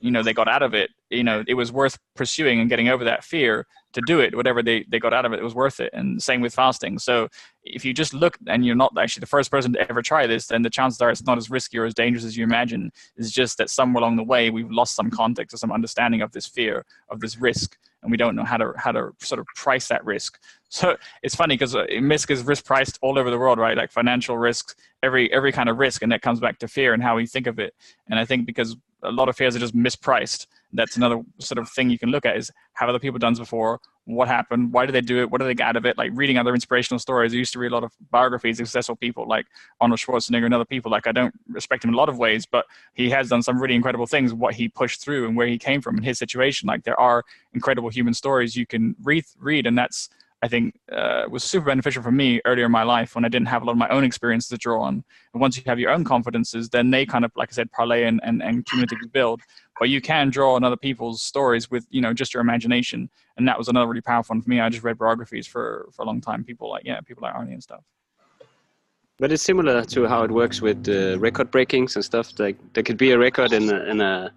they got out of it, it was worth pursuing and getting over that fear to do it. Whatever they got out of it, it was worth it. And same with fasting. So if you just look and you're not actually the first person to ever try this, then the chances are it's not as risky or as dangerous as you imagine. It's just that somewhere along the way we've lost some context or some understanding of this fear, of this risk, and we don't know how to sort of price that risk. So it's funny because risk is risk priced all over the world, right? Like financial risks, every kind of risk, and that comes back to fear and how we think of it. And I think because a lot of fears are just mispriced, that's another sort of thing you can look at is have other people done this before? What happened? Why did they do it? What did they get out of it? Like reading other inspirational stories. I used to read a lot of biographies of successful people like Arnold Schwarzenegger and other people. Like I don't respect him in a lot of ways, but he has done some really incredible things, what he pushed through and where he came from in his situation. Like there are incredible human stories you can read, and that's, I think, was super beneficial for me earlier in my life when I didn't have a lot of my own experiences to draw on. And once you have your own confidences, then they kind of, like I said, parlay and cumulatively build. But you can draw on other people's stories with, just your imagination. And that was another really powerful one for me. I just read biographies for a long time. People like Arnie and stuff. But it's similar to how it works with record breakings and stuff. Like there could be a record in a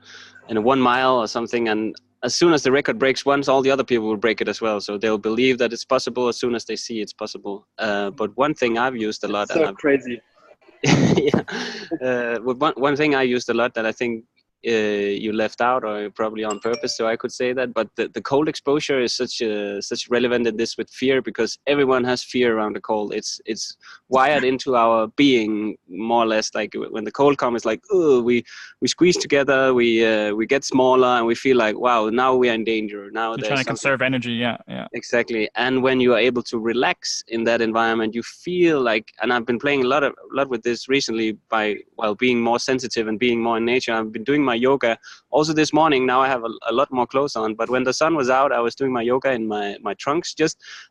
1 mile or something, and as soon as the record breaks once, all the other people will break it as well. So they'll believe that it's possible as soon as they see it's possible. But one thing I've used a lot. Crazy. One thing I used a lot that I think you left out, or probably on purpose, so I could say that. But the cold exposure is such relevant in this with fear, because everyone has fear around the cold. It's wired into our being more or less. Like when the cold comes, it's like, oh, we squeeze together, we get smaller, and we feel like, wow, now we are in danger. Now you're trying to conserve energy. Yeah. Exactly. And when you are able to relax in that environment, you feel like, and I've been playing a lot with this recently while being more sensitive and being more in nature. I've been doing my yoga also this morning. Now I have a lot more clothes on, but when the sun was out, I was doing my yoga in my trunks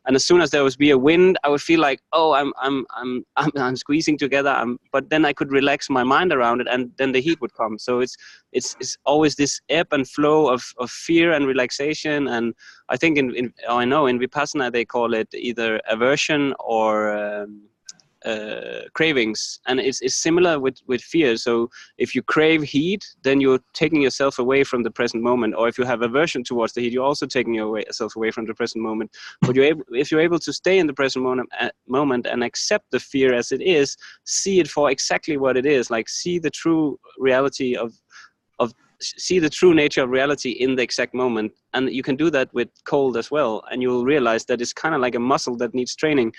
and as soon as there was be a wind, I would feel like, oh, I'm squeezing together, but then I could relax my mind around it, and then the heat would come. So it's always this ebb and flow of fear and relaxation. And I think I know in Vipassana they call it either aversion or cravings, and it's similar with fear. So if you crave heat, then you're taking yourself away from the present moment, or if you have aversion towards the heat, you're also taking yourself away from the present moment. But if you're able to stay in the present moment and accept the fear as it is, see it for exactly what it is, like see the true reality see the true nature of reality in the exact moment. And you can do that with cold as well, and you'll realize that it's kind of like a muscle that needs training.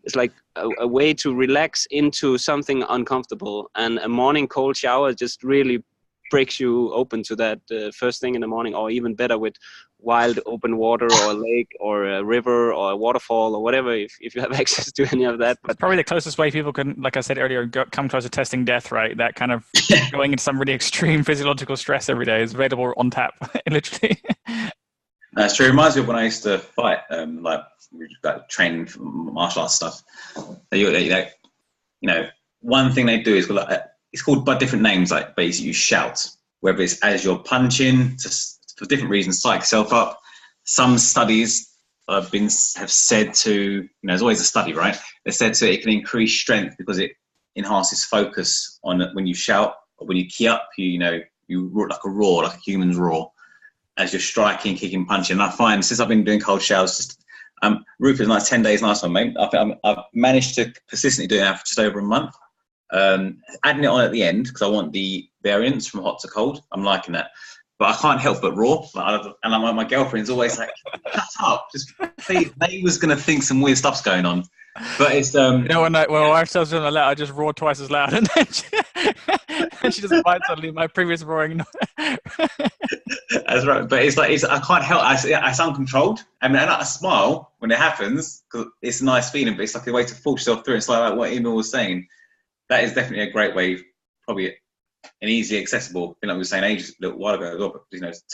It's like a way to relax into something uncomfortable, and a morning cold shower just really breaks you open to that first thing in the morning, or even better with wild open water or a lake or a river or a waterfall or whatever, if you have access to any of that. But it's probably the closest way people can, like I said earlier, come close to testing death, right? That kind of going into some really extreme physiological stress every day is available on tap, literally. That's true. It reminds me of when I used to fight, like training for martial arts stuff. One thing they do is it's called by different names. Like basically, you shout, whether it's as you're punching, for different reasons, psych yourself up. Some studies have said to, there's always a study, right? They said to it can increase strength because it enhances focus on when you shout, or when you key up, you roar like a human's roar, as you're striking, kicking, punching. And I find since I've been doing cold showers, Rupert's like 10 days nice one, mate. I've managed to persistently do it now for just over a month. Adding it on at the end because I want the variance from hot to cold. I'm liking that, but I can't help but roar. And my girlfriend's always like, "Shut up! Just they was gonna think some weird stuff's going on." But it's when my wife tells me loud, I just roar twice as loud, and then she doesn't bite suddenly. My previous roaring. That's right, but I can't help. I sound controlled. I mean, and I smile when it happens because it's a nice feeling. But it's like a way to force yourself through. It's like what Emil was saying. That is definitely a great way, probably an easily accessible. Like we were saying ages a little while ago as well. But,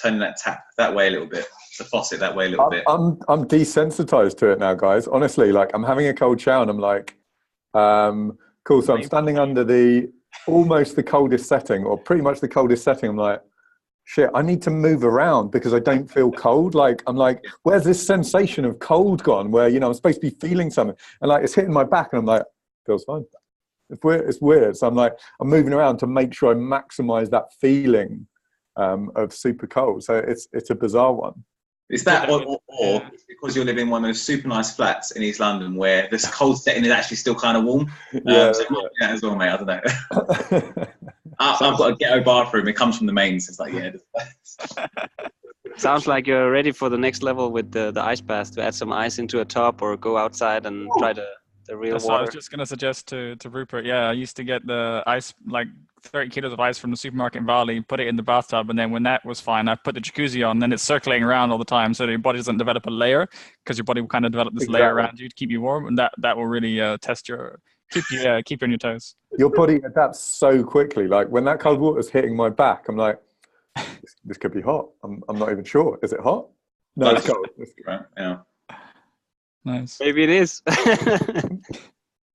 turning that tap that way a little bit, the faucet that way a little bit. I'm desensitized to it now, guys. Honestly, like I'm having a cold shower and I'm like, cool. So I'm standing under almost the coldest setting, or pretty much the coldest setting. I'm like, shit, I need to move around because I don't feel cold. Like, I'm like, where's this sensation of cold gone? Where, you know, I'm supposed to be feeling something, and like it's hitting my back, and I'm like, feels fine. It's weird. So I'm like, I'm moving around to make sure I maximize that feeling of super cold. So it's a bizarre one. Is that or it's because you're living in one of those super nice flats in East London where this cold setting is actually still kind of warm? Yeah, so that as well, mate. I don't know. I've got a ghetto bathroom. It comes from the mains. It's like, yeah. Sounds like you're ready for the next level with the ice bath, to add some ice into a tub or go outside and try the real That's water. what I was just going to suggest to Rupert. Yeah, I used to get the ice, like 30 kilos of ice from the supermarket in Bali, put it in the bathtub, and then when that was fine, I put the jacuzzi on, and then it's circulating around all the time, so that your body doesn't develop a layer, because your body will kind of develop this layer around you to keep you warm, and that will really keep you on your toes. Your body adapts so quickly. Like when that cold water is hitting my back, I'm like, this could be hot. I'm not even sure. Is it hot? No, it's cold. Right, yeah. Nice. Maybe it is.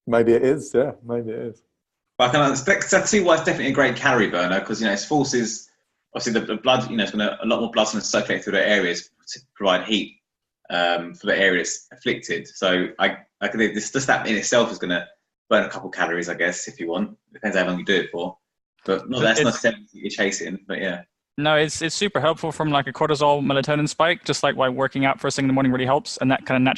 Maybe it is. Yeah, maybe it is. But I can see why it's definitely a great calorie burner, because, you know, its forces, obviously the blood, you know, it's going to, a lot more blood's going to circulate through the areas to provide heat for the areas afflicted. So I can this just that in itself is going to burn a couple calories, I guess, if you want. Depends how long you do it for. But no, that's not something you're chasing. But yeah. No, it's super helpful from like a cortisol melatonin spike, just like why working out first thing in the morning really helps, and that kind of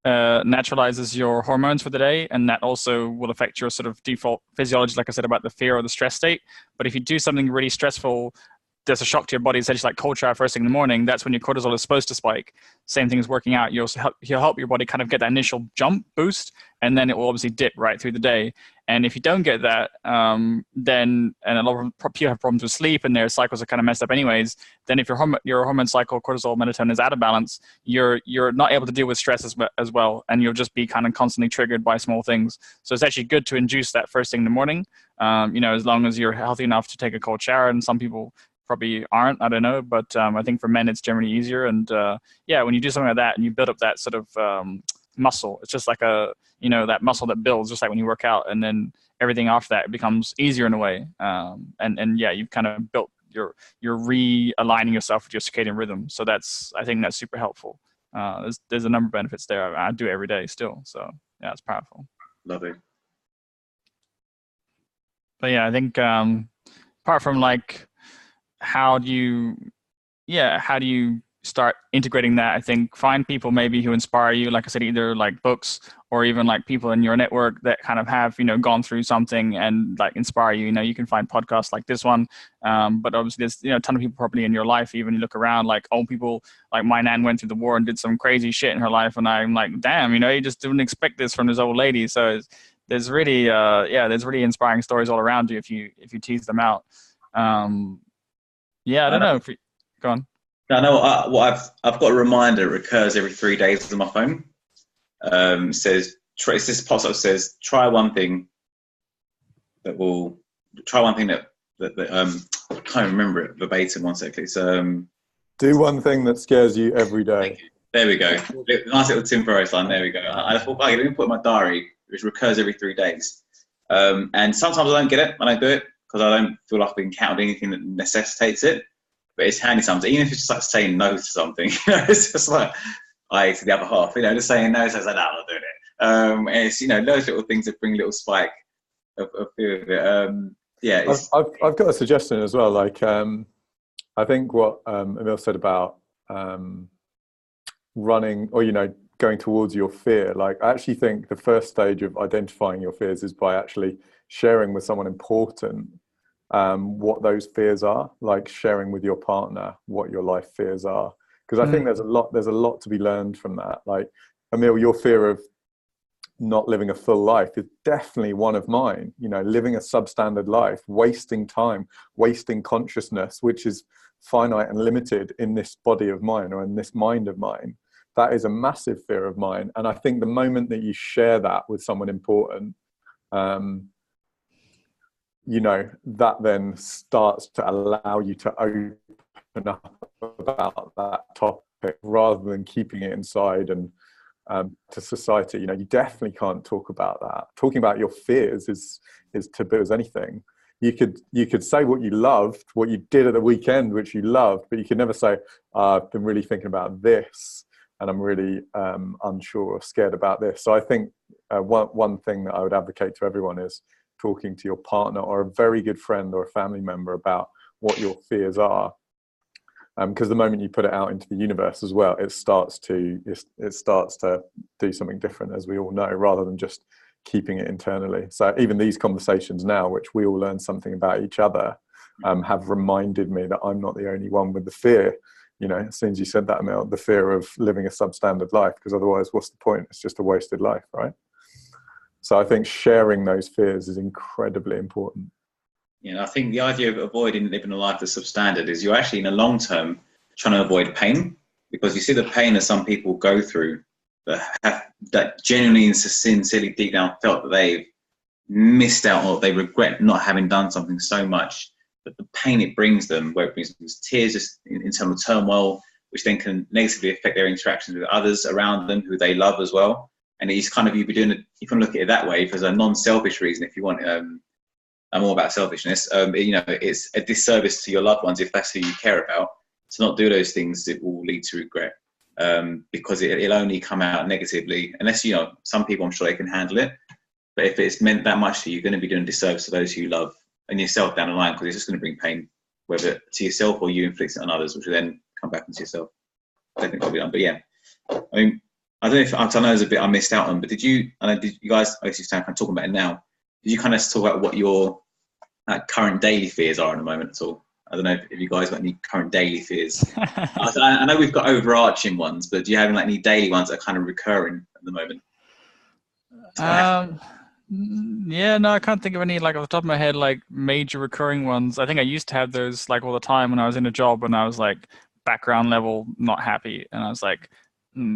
naturalizes your hormones for the day, and that also will affect your sort of default physiology, like I said about the fear or the stress state. But if you do something really stressful, there's a shock to your body, essentially like cold shower first thing in the morning, that's when your cortisol is supposed to spike. Same thing as working out. You'll help your body kind of get that initial jump boost, and then it will obviously dip right through the day. And if you don't get that, then, and a lot of people have problems with sleep and their cycles are kind of messed up anyways, then if your hormone cycle, cortisol, melatonin is out of balance, you're not able to deal with stress as well, and you'll just be kind of constantly triggered by small things. So it's actually good to induce that first thing in the morning, you know, as long as you're healthy enough to take a cold shower, and some people probably aren't, I don't know, but I think for men it's generally easier. And yeah, when you do something like that and you build up that sort of muscle, it's just like that muscle that builds, just like when you work out, and then everything after that becomes easier in a way. And yeah, you've kind of built you're realigning yourself with your circadian rhythm. So I think that's super helpful. There's a number of benefits there. I do it every day still. So yeah, it's powerful. Love it. But yeah, I think apart from like, how do you start integrating that? I think find people maybe who inspire you, like I said, either like books or even like people in your network that kind of have, you know, gone through something and like inspire you. You know, you can find podcasts like this one, but obviously there's, you know, a ton of people probably in your life. Even you look around, like old people, like my nan went through the war and did some crazy shit in her life, and I'm like, damn, you know, you just didn't expect this from this old lady. So there's really there's really inspiring stories all around you if you tease them out. Yeah, I don't know. Go on. I know I've got a reminder. It recurs every 3 days on my phone. Says try one thing that I can't remember it verbatim. One second. It's do one thing that scares you every day. There we go. Nice little Tim Ferriss line. There we go. I thought, let me put in my diary, which recurs every 3 days. And sometimes I don't get it when I do it, because I don't feel like I've encountered anything that necessitates it. But it's handy sometimes, even if it's just like saying no to something. You know, it's just like to the other half. You know, just saying no, so I was like, no, I'm not doing it. And it's, you know, those little things that bring a little spike of fear of it. Yeah, I've got a suggestion as well. Like, I think what Emil said about running, or, you know, going towards your fear. Like, I actually think the first stage of identifying your fears is by actually sharing with someone important what those fears are, like sharing with your partner what your life fears are. Because I think there's a lot to be learned from that. Like, Emil, your fear of not living a full life is definitely one of mine. You know, living a substandard life, wasting time, wasting consciousness, which is finite and limited in this body of mine or in this mind of mine. That is a massive fear of mine. And I think the moment that you share that with someone important, you know, that then starts to allow you to open up about that topic rather than keeping it inside and to society. You know, you definitely can't talk about that. Talking about your fears is taboo as anything. you could say what you loved, what you did at the weekend, which you loved, but you could never say, I've been really thinking about this, and I'm really unsure or scared about this. So I think one thing that I would advocate to everyone is talking to your partner or a very good friend or a family member about what your fears are. Because the moment you put it out into the universe as well, it starts to do something different, as we all know, rather than just keeping it internally. So even these conversations now, which we all learn something about each other, have reminded me that I'm not the only one with the fear. You know, as soon as you said that, Emil, the fear of living a substandard life, because otherwise, what's the point? It's just a wasted life, right? So I think sharing those fears is incredibly important. I think the idea of avoiding living a life that's substandard is you're actually in the long term trying to avoid pain, because you see the pain that some people go through that genuinely and sincerely deep down felt that they've missed out or they regret not having done something so much, but the pain it brings them, where it brings them tears, just internal turmoil, which then can negatively affect their interactions with others around them who they love as well. And it's kind of, you can look at it that way if there's a non-selfish reason, if you want. I'm all about selfishness. It's a disservice to your loved ones if that's who you care about. To not do those things, it will lead to regret, because it'll only come out negatively. Unless, some people, I'm sure they can handle it. But if it's meant that much to you, you're going to be doing a disservice to those who you love and yourself down the line, because it's just going to bring pain, whether to yourself or you inflict it on others, which will then come back into yourself. I don't think it'll be done. But yeah, I mean, I don't know if I know there's a bit I missed out on, but did you guys, obviously stand kind of talking about it now, did you kind of talk about what your current daily fears are in the moment at all? I don't know if you guys got any current daily fears. I know we've got overarching ones, but do you have any daily ones that are kind of recurring at the moment? Yeah, no, I can't think of any off the top of my head, major recurring ones. I think I used to have those all the time when I was in a job, when I was background level not happy, and I was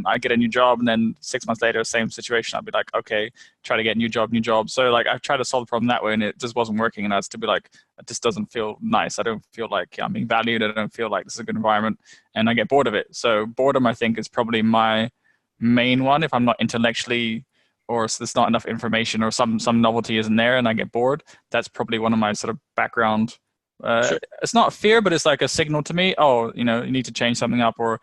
I get a new job, and then 6 months later, same situation. I'd be like, okay, try to get a new job. So I tried to solve the problem that way, and it just wasn't working. And I'd still be like, this doesn't feel nice. I don't feel like I'm being valued. I don't feel like this is a good environment, and I get bored of it. So boredom, I think, is probably my main one. If I'm not intellectually, or there's not enough information, or some novelty isn't there, and I get bored, that's probably one of my sort of background. Sure. It's not fear, but it's a signal to me. Oh, you need to change something up. We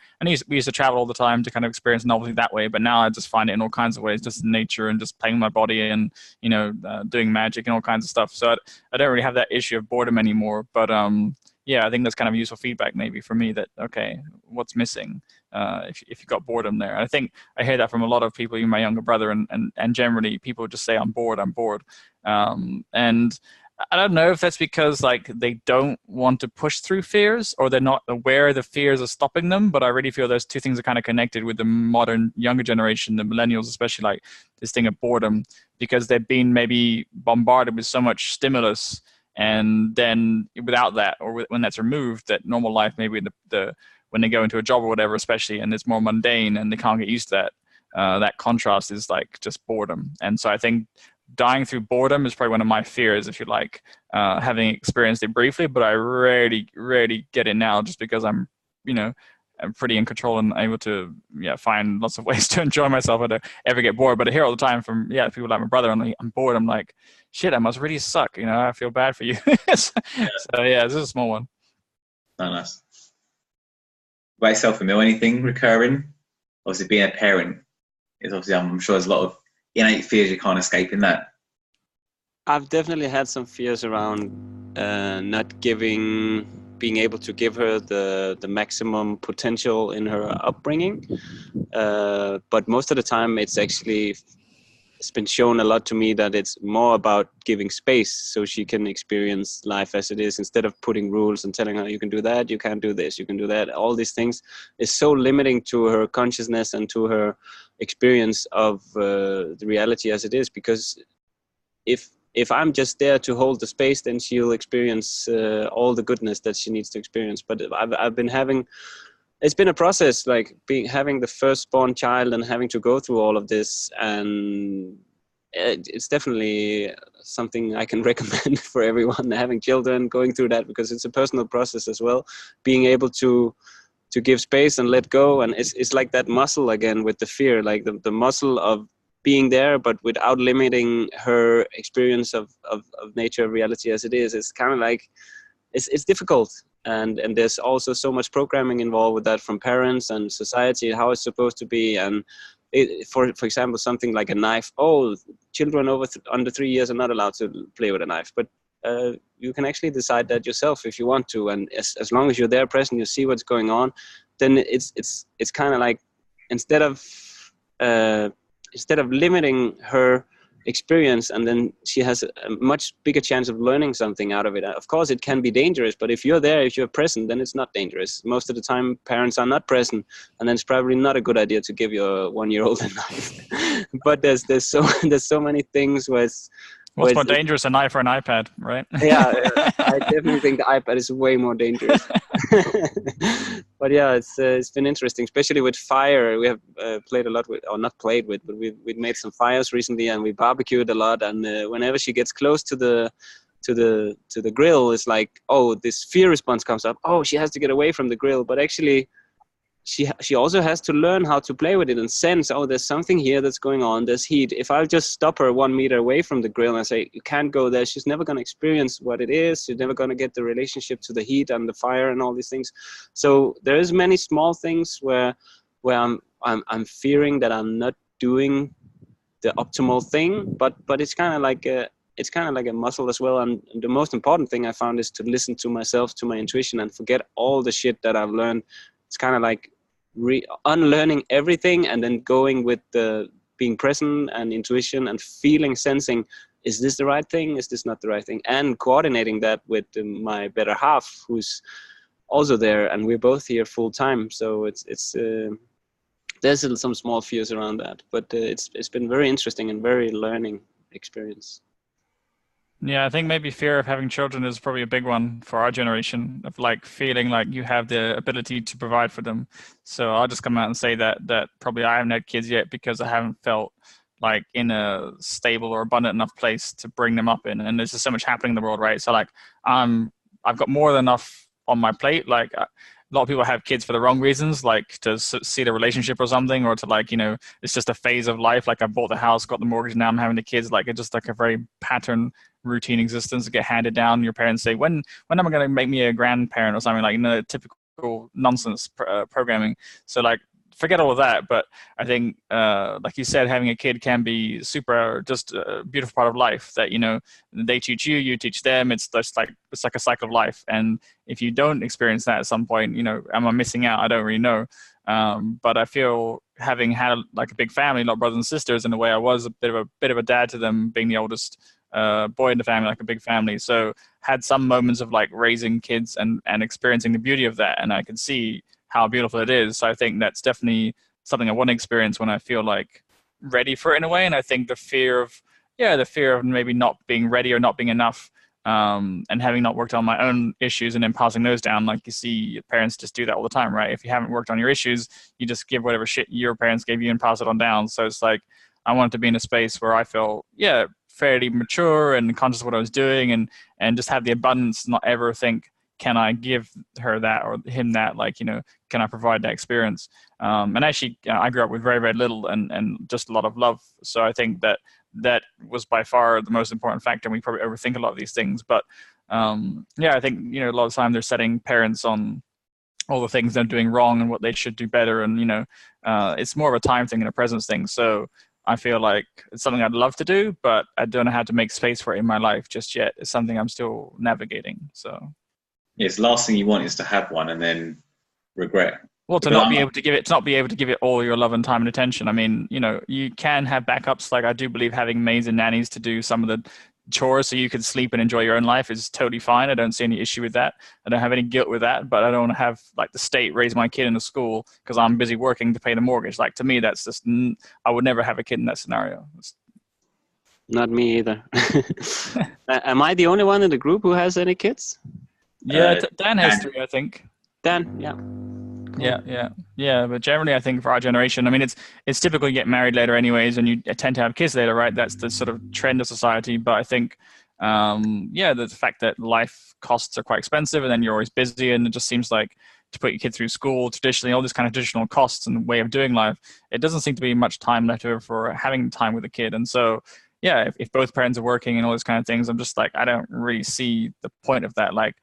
used to travel all the time to kind of experience novelty that way. But now I just find it in all kinds of ways, just in nature and just playing my body and doing magic and all kinds of stuff. So I don't really have that issue of boredom anymore. But yeah, I think that's kind of useful feedback maybe for me, that okay, what's missing if you got boredom there. And I think I hear that from a lot of people, even my younger brother, and generally people just say I'm bored. And I don't know if that's because they don't want to push through fears, or they're not aware the fears are stopping them. But I really feel those two things are kind of connected with the modern younger generation, the millennials, especially this thing of boredom, because they've been maybe bombarded with so much stimulus, and then without that, or when that's removed, that normal life, maybe when they go into a job or whatever, especially, and it's more mundane and they can't get used to that, that contrast is just boredom. And so I think dying through boredom is probably one of my fears, if you like, having experienced it briefly, but I rarely get it now, just because I'm pretty in control and able to find lots of ways to enjoy myself. I don't ever get bored, but I hear all the time from people like my brother, and I'm bored. I'm like, shit, I must really suck. I feel bad for you. So yeah, this is a small one. Oh, nice. About yourself, Emil, anything recurring? Obviously, being a parent is obviously, I'm sure there's a lot of innate fears you can't escape in that. I've definitely had some fears around not being able to give her the maximum potential in her upbringing. But most of the time, it's been shown a lot to me that it's more about giving space so she can experience life as it is, instead of putting rules and telling her, you can do that, you can't do this, you can do that. All these things is so limiting to her consciousness and to her experience of the reality as it is. Because if I'm just there to hold the space, then she'll experience all the goodness that she needs to experience. But I've been having, it's been a process, having the firstborn child and having to go through all of this. And it's definitely something I can recommend for everyone, having children, going through that, because it's a personal process as well. Being able to give space and let go. And it's like that muscle again with the fear, the muscle of being there, but without limiting her experience of nature, reality as it is. It's kind of like, it's difficult. And there's also so much programming involved with that from parents and society, how it's supposed to be. And for example, something like a knife. Oh, children under 3 years are not allowed to play with a knife. But you can actually decide that yourself if you want to. And as long as you're there present, you see what's going on, then it's kind of like, instead of limiting her experience, and then she has a much bigger chance of learning something out of it. Of course, it can be dangerous, but if you're there, if you're present, then it's not dangerous. Most of the time, parents are not present, and then it's probably not a good idea to give your 1-year-old a knife. But there's so many things where it's, what's more dangerous, a knife or an iPad, right? Yeah, I definitely think the iPad is way more dangerous. But yeah, it's been interesting, especially with fire. We have played a lot with, or not played with, but we've made some fires recently, and we barbecued a lot. And whenever she gets close to the grill, it's like, oh, this fear response comes up. Oh, she has to get away from the grill. But actually, she also has to learn how to play with it and sense, oh, there's something here that's going on, there's heat. If I'll just stop her 1 meter away from the grill and say, you can't go there, she's never going to experience what it is. She's never going to get the relationship to the heat and the fire and all these things. So there is many small things where I'm fearing that I'm not doing the optimal thing, but it's kind of like a muscle as well. And the most important thing I found is to listen to myself, to my intuition, and forget all the shit that I've learned. It's kind of like unlearning everything, and then going with the being present and intuition and feeling, sensing, is this the right thing? Is this not the right thing? And coordinating that with my better half, who's also there, and we're both here full time. So it's there's some small fears around that, but it's been very interesting and very learning experience. Yeah, I think maybe fear of having children is probably a big one for our generation, of like feeling like you have the ability to provide for them. So I'll just come out and say that probably I haven't had kids yet because I haven't felt like in a stable or abundant enough place to bring them up in. And there's just so much happening in the world, right? So like I've got more than enough on my plate. Like a lot of people have kids for the wrong reasons, like to see the relationship or something, or to like, it's just a phase of life. Like I bought the house, got the mortgage, now I'm having the kids. Like it's just like a very pattern, routine existence to get handed down. Your parents say, when am I going to make me a grandparent or something, like, typical nonsense programming. So like, forget all of that. But I think, like you said, having a kid can be super, just a beautiful part of life that, they teach you, you teach them. It's like a cycle of life. And if you don't experience that at some point, am I missing out? I don't really know. But I feel having had like a big family, a lot of brothers and sisters, in a way I was a bit of a dad to them, being the oldest boy in the family, like a big family. So had some moments of like raising kids and experiencing the beauty of that. And I could see how beautiful it is. So I think that's definitely something I want to experience when I feel like ready for it in a way. And I think the fear of maybe not being ready or not being enough, and having not worked on my own issues and then passing those down. Like you see your parents just do that all the time, right? If you haven't worked on your issues, you just give whatever shit your parents gave you and pass it on down. So it's like, I wanted to be in a space where I feel, fairly mature and conscious of what I was doing, and just have the abundance, not ever think, can I give her that or him that? Like, can I provide that experience? And actually, I grew up with very, very little and just a lot of love. So I think that was by far the most important factor. And we probably overthink a lot of these things. But I think, a lot of the time they're setting parents on all the things they're doing wrong and what they should do better. And, it's more of a time thing and a presence thing. So I feel like it's something I'd love to do, but I don't know how to make space for it in my life just yet. It's something I'm still navigating. So. Yes, the last thing you want is to have one and then regret. Well, to not be able to give it all your love and time and attention. I mean, you can have backups. Like I do believe having maids and nannies to do some of the chores so you can sleep and enjoy your own life is totally fine. I don't see any issue with that. I don't have any guilt with that, but I don't want to have like the state raise my kid in a school because I'm busy working to pay the mortgage. Like to me, that's just, I would never have a kid in that scenario. Not me either. Am I the only one in the group who has any kids? Yeah, Dan has 3, I think. Dan, yeah. Yeah. But generally, I think for our generation, I mean, it's typical you get married later anyways, and you tend to have kids later, right? That's the sort of trend of society. But I think, the fact that life costs are quite expensive, and then you're always busy, and it just seems like to put your kid through school, traditionally, all this kind of traditional costs and way of doing life, it doesn't seem to be much time left over for having time with a kid. And so, yeah, if both parents are working and all those kind of things, I'm just like, I don't really see the point of that. Like,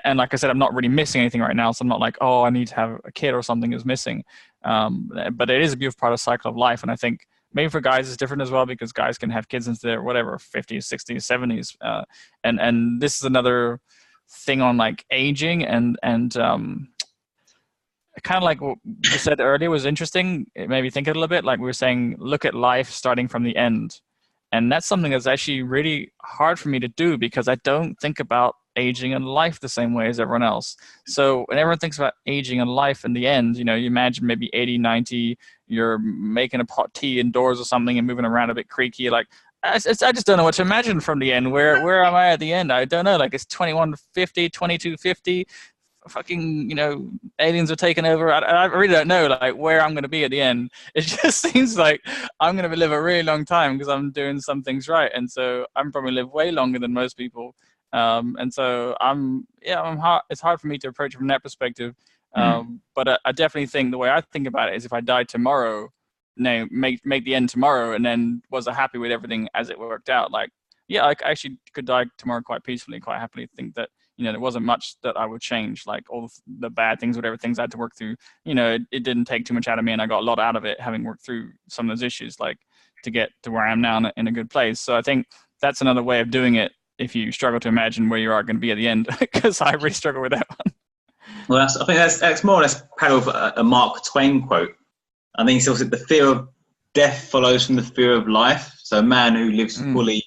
and like I said, I'm not really missing anything right now. So I'm not like, oh, I need to have a kid or something is missing. But it is a beautiful part of the cycle of life. And I think maybe for guys it's different as well, because guys can have kids into their whatever 50s, 60s, 70s. And this is another thing on like aging and kind of like what you said earlier was interesting. It made me think a little bit. Like we were saying, look at life starting from the end. And that's something that's actually really hard for me to do, because I don't think about aging and life the same way as everyone else. So when everyone thinks about aging and life in the end, you know, you imagine maybe 80, 90, you're making a pot tea indoors or something and moving around a bit creaky. Like, I just don't know what to imagine from the end. Where am I at the end? I don't know. Like, it's 2150, 2250. Fucking, you know, aliens are taking over. I really don't know, like, where I'm going to be at the end. It just seems like I'm going to live a really long time because I'm doing some things right. And so I'm probably live way longer than most people. And so it's hard for me to approach it from that perspective. But I definitely think the way I think about it is if I died tomorrow, make the end tomorrow, and then was happy with everything as it worked out. Like, yeah, I actually could die tomorrow quite peacefully, quite happily. Think that, you know, there wasn't much that I would change, like all the bad things, whatever things I had to work through. You know, it didn't take too much out of me, and I got a lot out of it, having worked through some of those issues, like to get to where I am now in a good place. So I think that's another way of doing it if you struggle to imagine where you are going to be at the end, because I really struggle with that one. Well, I think that's more or less part of a Mark Twain quote. I think it's also the fear of death follows from the fear of life. So a man who lives fully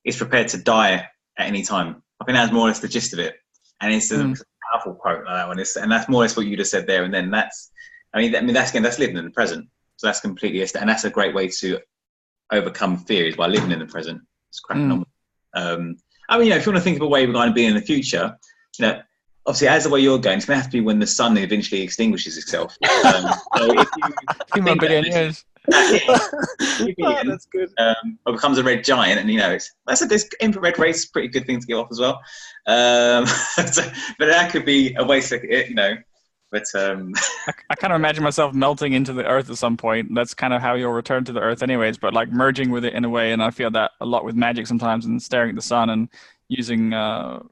is prepared to die at any time. I think that's more or less the gist of it. And it's a powerful quote like that one. And that's more or less what you just said there. And then that's living in the present. So that's completely, and that's a great way to overcome fear, is by living in the present. It's cracking on. I mean, you know, if you want to think of a way we're going to be in the future, you know, obviously, as the way you're going, it's going to have to be when the sun eventually extinguishes itself. So if you think years. That's good. Or becomes a red giant, and you know, this infrared rays is a pretty good thing to give off as well. But that could be a way to, you know. But I kind of imagine myself melting into the earth at some point. That's kind of how you'll return to the earth, anyways. But like merging with it in a way, and I feel that a lot with magic sometimes, and staring at the sun and using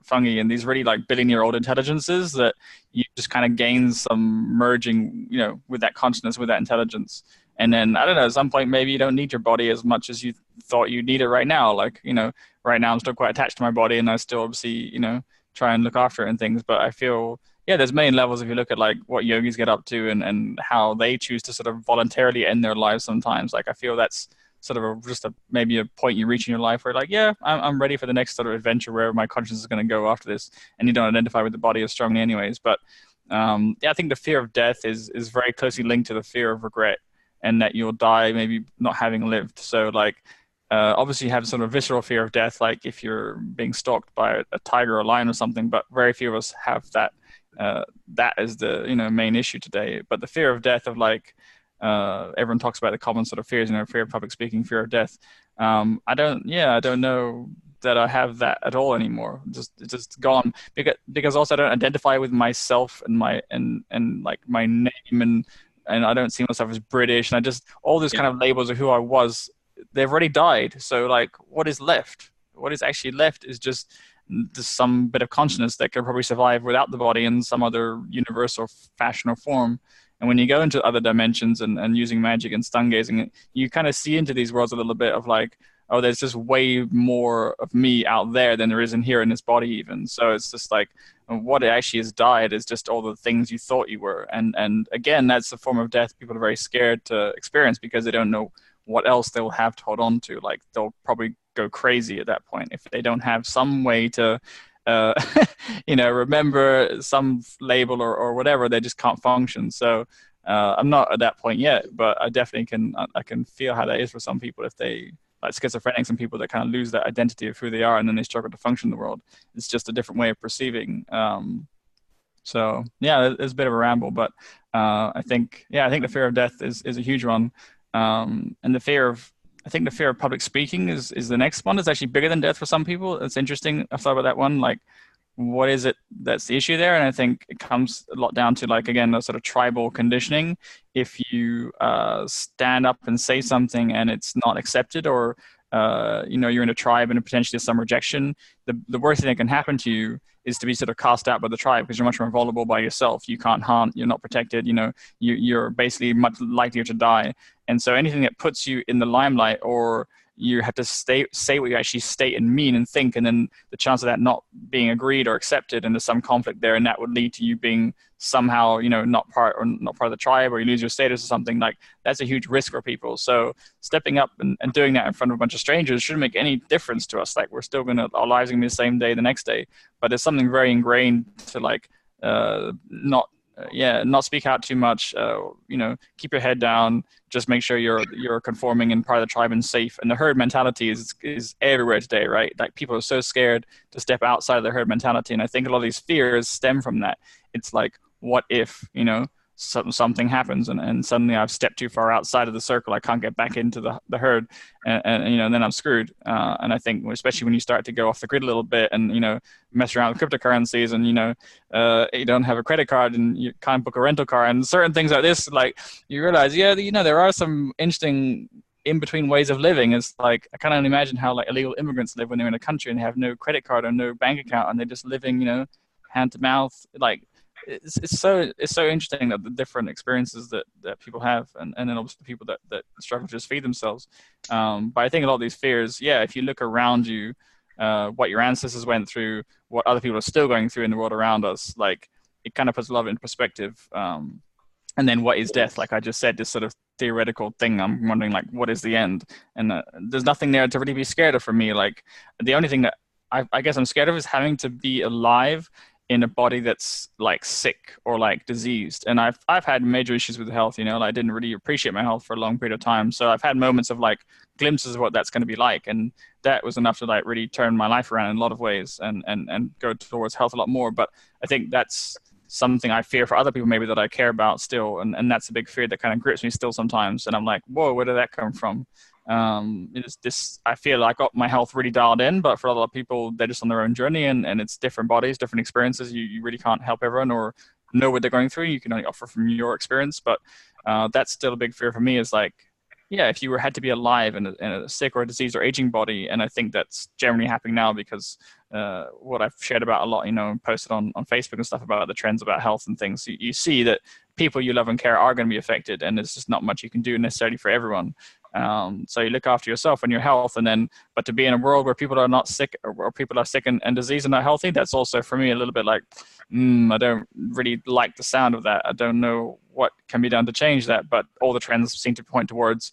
fungi and these really like billion-year-old intelligences that you just kind of gain some merging, you know, with that consciousness, with that intelligence. And then, I don't know, at some point, maybe you don't need your body as much as you thought you need it right now. Like, you know, right now I'm still quite attached to my body, and I still obviously, you know, try and look after it and things. But I feel, yeah, there's many levels if you look at like what yogis get up to and how they choose to sort of voluntarily end their lives sometimes. Like, I feel that's sort of maybe a point you reach in your life where like, yeah, I'm ready for the next sort of adventure where my conscience is going to go after this, and you don't identify with the body as strongly anyways. But yeah, I think the fear of death is very closely linked to the fear of regret, and that you'll die maybe not having lived. So like, obviously you have sort of visceral fear of death, like if you're being stalked by a tiger or a lion or something, but very few of us have that. That is the, you know, main issue today. But the fear of death of like, everyone talks about the common sort of fears, you know, fear of public speaking, fear of death. I don't know that I have that at all anymore. It's just gone, because also I don't identify with myself and my like my name, and I don't see myself as British, and I just, all these kind of labels of who I was, they've already died. So like, what is left? What is actually left is just some bit of consciousness that could probably survive without the body in some other universe or fashion or form. And when you go into other dimensions and using magic and stun gazing, you kind of see into these worlds a little bit of like, oh, there's just way more of me out there than there is in here in this body even. So it's just like, what actually has died is just all the things you thought you were. And again, that's a form of death people are very scared to experience, because they don't know what else they'll have to hold on to. Like, they'll probably go crazy at that point if they don't have some way to you know, remember some label or whatever. They just can't function. So I'm not at that point yet, but I definitely can feel how that is for some people, if they, like schizophrenics and people that kind of lose that identity of who they are, and then they struggle to function in the world. It's just a different way of perceiving. So yeah, it's a bit of a ramble, but I think the fear of death is a huge one. And the fear of public speaking is the next one. It's actually bigger than death for some people. It's interesting. I've thought about that one. Like, what is it that's the issue there? And I think it comes a lot down to, like, again, the sort of tribal conditioning. If you stand up and say something and it's not accepted, or you're in a tribe and potentially there's some rejection, the worst thing that can happen to you is to be sort of cast out by the tribe, because you're much more vulnerable by yourself. You can't hunt, you're not protected, you're basically much likelier to die. And so anything that puts you in the limelight, or you have to say what you actually state and mean and think, and then the chance of that not being agreed or accepted, and there's some conflict there, and that would lead to you being somehow, not part of the tribe, or you lose your status or something, like that's a huge risk for people. So stepping up and doing that in front of a bunch of strangers shouldn't make any difference to us. Like, we're still our lives are gonna be the same day the next day, but there's something very ingrained to, like, not speak out too much, keep your head down, just make sure you're conforming and part of the tribe and safe. And the herd mentality is everywhere today, right? Like, people are so scared to step outside of the herd mentality. And I think a lot of these fears stem from that. It's like, what if, something happens and suddenly I've stepped too far outside of the circle, I can't get back into the herd, and then I'm screwed. And I think, especially when you start to go off the grid a little bit and, mess around with cryptocurrencies, and, you don't have a credit card and you can't book a rental car and certain things like this, like, you realize, there are some interesting in-between ways of living. It's like, I can't only imagine how, like, illegal immigrants live when they're in a country and have no credit card or no bank account, and they're just living, hand to mouth. Like, it's so interesting that the different experiences that people have, and then obviously the people that struggle to just feed themselves. But I think a lot of these fears, if you look around you, what your ancestors went through, what other people are still going through in the world around us, like, it kind of puts a lot of it in perspective. And then what is death? Like I just said, this sort of theoretical thing, I'm wondering, like, what is the end? And there's nothing there to really be scared of for me. Like, the only thing that I guess I'm scared of is having to be alive in a body that's, like, sick or, like, diseased. And I've had major issues with health, like, I didn't really appreciate my health for a long period of time. So I've had moments of, like, glimpses of what that's going to be like. And that was enough to, like, really turn my life around in a lot of ways and go towards health a lot more. But I think that's something I fear for other people maybe that I care about still. And that's a big fear that kind of grips me still sometimes. And I'm like, whoa, where did that come from? I feel like I got my health really dialed in, but for a lot of people, they're just on their own journey, and it's different bodies, different experiences. You really can't help everyone or know what they're going through. You can only offer from your experience, but that's still a big fear for me, is like, if you had to be alive in a sick or a diseased or aging body. And I think that's generally happening now, because what I've shared about a lot, posted on Facebook and stuff about the trends about health and things, you see that people you love and care are going to be affected, and there's just not much you can do necessarily for everyone. So you look after yourself and your health, but to be in a world where people are not sick, or people are sick and diseased and not healthy, that's also for me a little bit like, I don't really like the sound of that. I don't know what can be done to change that, but all the trends seem to point towards,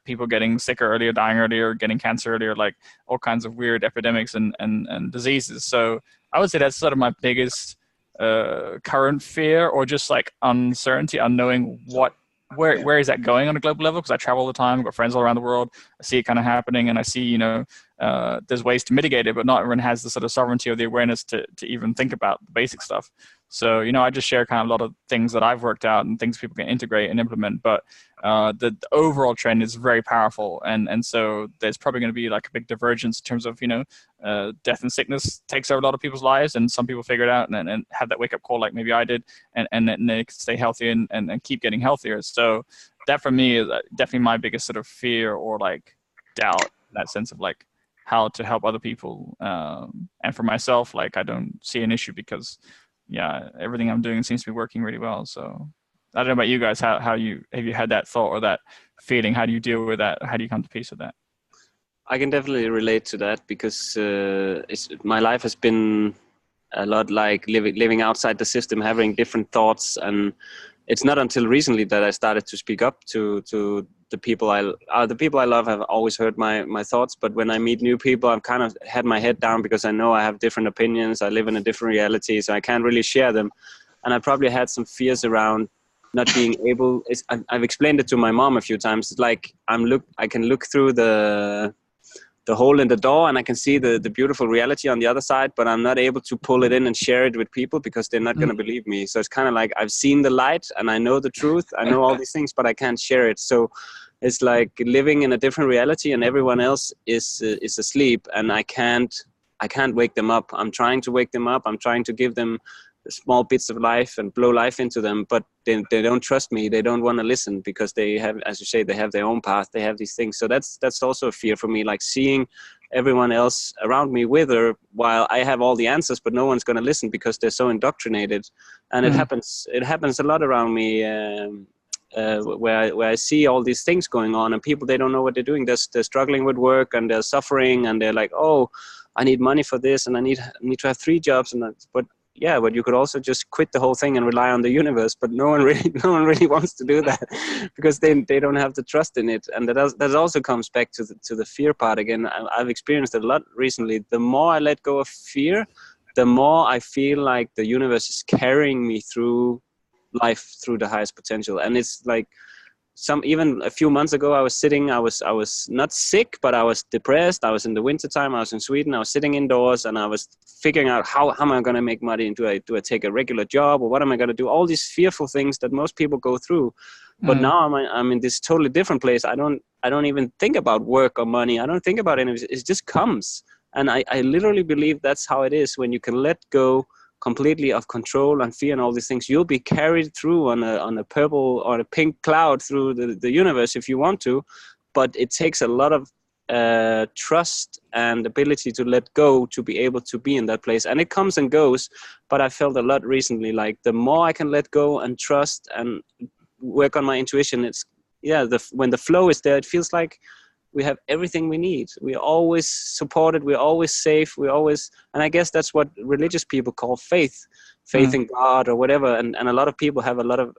people getting sicker earlier, dying earlier, getting cancer earlier, like all kinds of weird epidemics and diseases. So I would say that's sort of my biggest current fear, or just like uncertainty, unknowing where is that going on a global level? Because I travel all the time, I've got friends all around the world. I see it kind of happening, and I see, there's ways to mitigate it, but not everyone has the sort of sovereignty or the awareness to even think about the basic stuff. So, I just share kind of a lot of things that I've worked out and things people can integrate and implement. But the overall trend is very powerful. And so there's probably going to be like a big divergence in terms of, death and sickness takes over a lot of people's lives. And some people figure it out and have that wake up call like maybe I did. And then they can stay healthy and keep getting healthier. So that for me is definitely my biggest sort of fear or like doubt, in that sense of like how to help other people. And for myself, like I don't see an issue because everything I'm doing seems to be working really well. So I don't know about you guys, how have you had that thought or that feeling? How do you deal with that? How do you come to peace with that? I can definitely relate to that because my life has been a lot like living outside the system, having different thoughts. And it's not until recently that I started to speak up to the people I love have always heard my thoughts. But when I meet new people, I've kind of had my head down because I know I have different opinions. I live in a different reality, so I can't really share them. And I probably had some fears around not being able. I've explained it to my mom a few times. It's like I can look through the hole in the door and I can see the beautiful reality on the other side, but I'm not able to pull it in and share it with people because they're not going to believe me. So it's kind of like I've seen the light and I know the truth. I know all these things, but I can't share it. So it's like living in a different reality and everyone else is asleep and I can't I can't wake them up. I'm trying to wake them up. I'm trying to give them small bits of life and blow life into them, but they don't trust me. They don't want to listen because they have, as you say, they have their own path. They have these things. So that's also a fear for me, like seeing everyone else around me wither while I have all the answers, but no one's going to listen because they're so indoctrinated. And it happens a lot around me, where I see all these things going on, and people, they don't know what they're doing. They're struggling with work, and they're suffering, and they're like, oh, I need money for this, and I need to have 3 jobs, and but you could also just quit the whole thing and rely on the universe. But no one really wants to do that because they don't have the trust in it. And that also comes back to the fear part again. I've experienced it a lot recently. The more I let go of fear, the more I feel like the universe is carrying me through life, through the highest potential. And it's like, even a few months ago, I was not sick, but I was depressed. I was in the wintertime. I was in Sweden. I was sitting indoors, and I was figuring out how am I going to make money? Do I take a regular job, or what am I going to do? All these fearful things that most people go through. But now I'm in this totally different place. I don't even think about work or money. I don't think about anything. It just comes. And I literally believe that's how it is. When you can let go completely of control and fear and all these things, you'll be carried through on a purple or a pink cloud through the universe if you want to. But it takes a lot of trust and ability to let go to be able to be in that place. And it comes and goes, but I felt a lot recently, like the more I can let go and trust and work on my intuition, when the flow is there, it feels like we have everything we need. We're always supported. We're always safe. And I guess that's what religious people call faith in God or whatever. And a lot of people have a lot of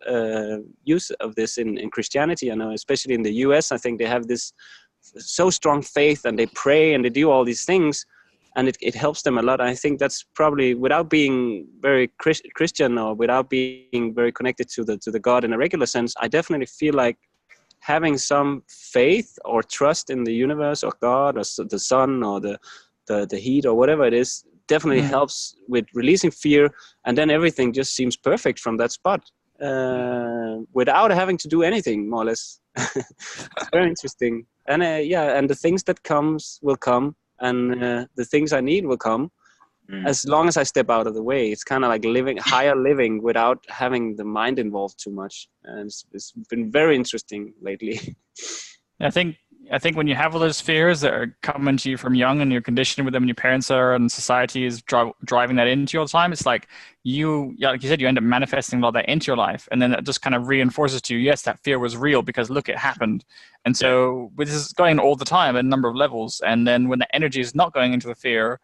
use of this in Christianity. I know, especially in the US, I think they have this so strong faith, and they pray and they do all these things, and it helps them a lot. I think that's probably, without being very Christian or without being very connected to the God in a regular sense, I definitely feel like having some faith or trust in the universe or God or the sun or the heat or whatever it is definitely helps with releasing fear, and then everything just seems perfect from that spot without having to do anything, more or less. It's very interesting. And and the things that will come, and the things I need will come. As long as I step out of the way. It's kind of like higher living without having the mind involved too much. And it's been very interesting lately. I think when you have all those fears that are coming to you from young, and you're conditioned with them, and your parents are, and society is driving that into you all the time, it's like like you said, you end up manifesting a lot of that into your life, and then it just kind of reinforces to you, yes, that fear was real because look, it happened. And so this is going all the time at a number of levels. And then when the energy is not going into the fear,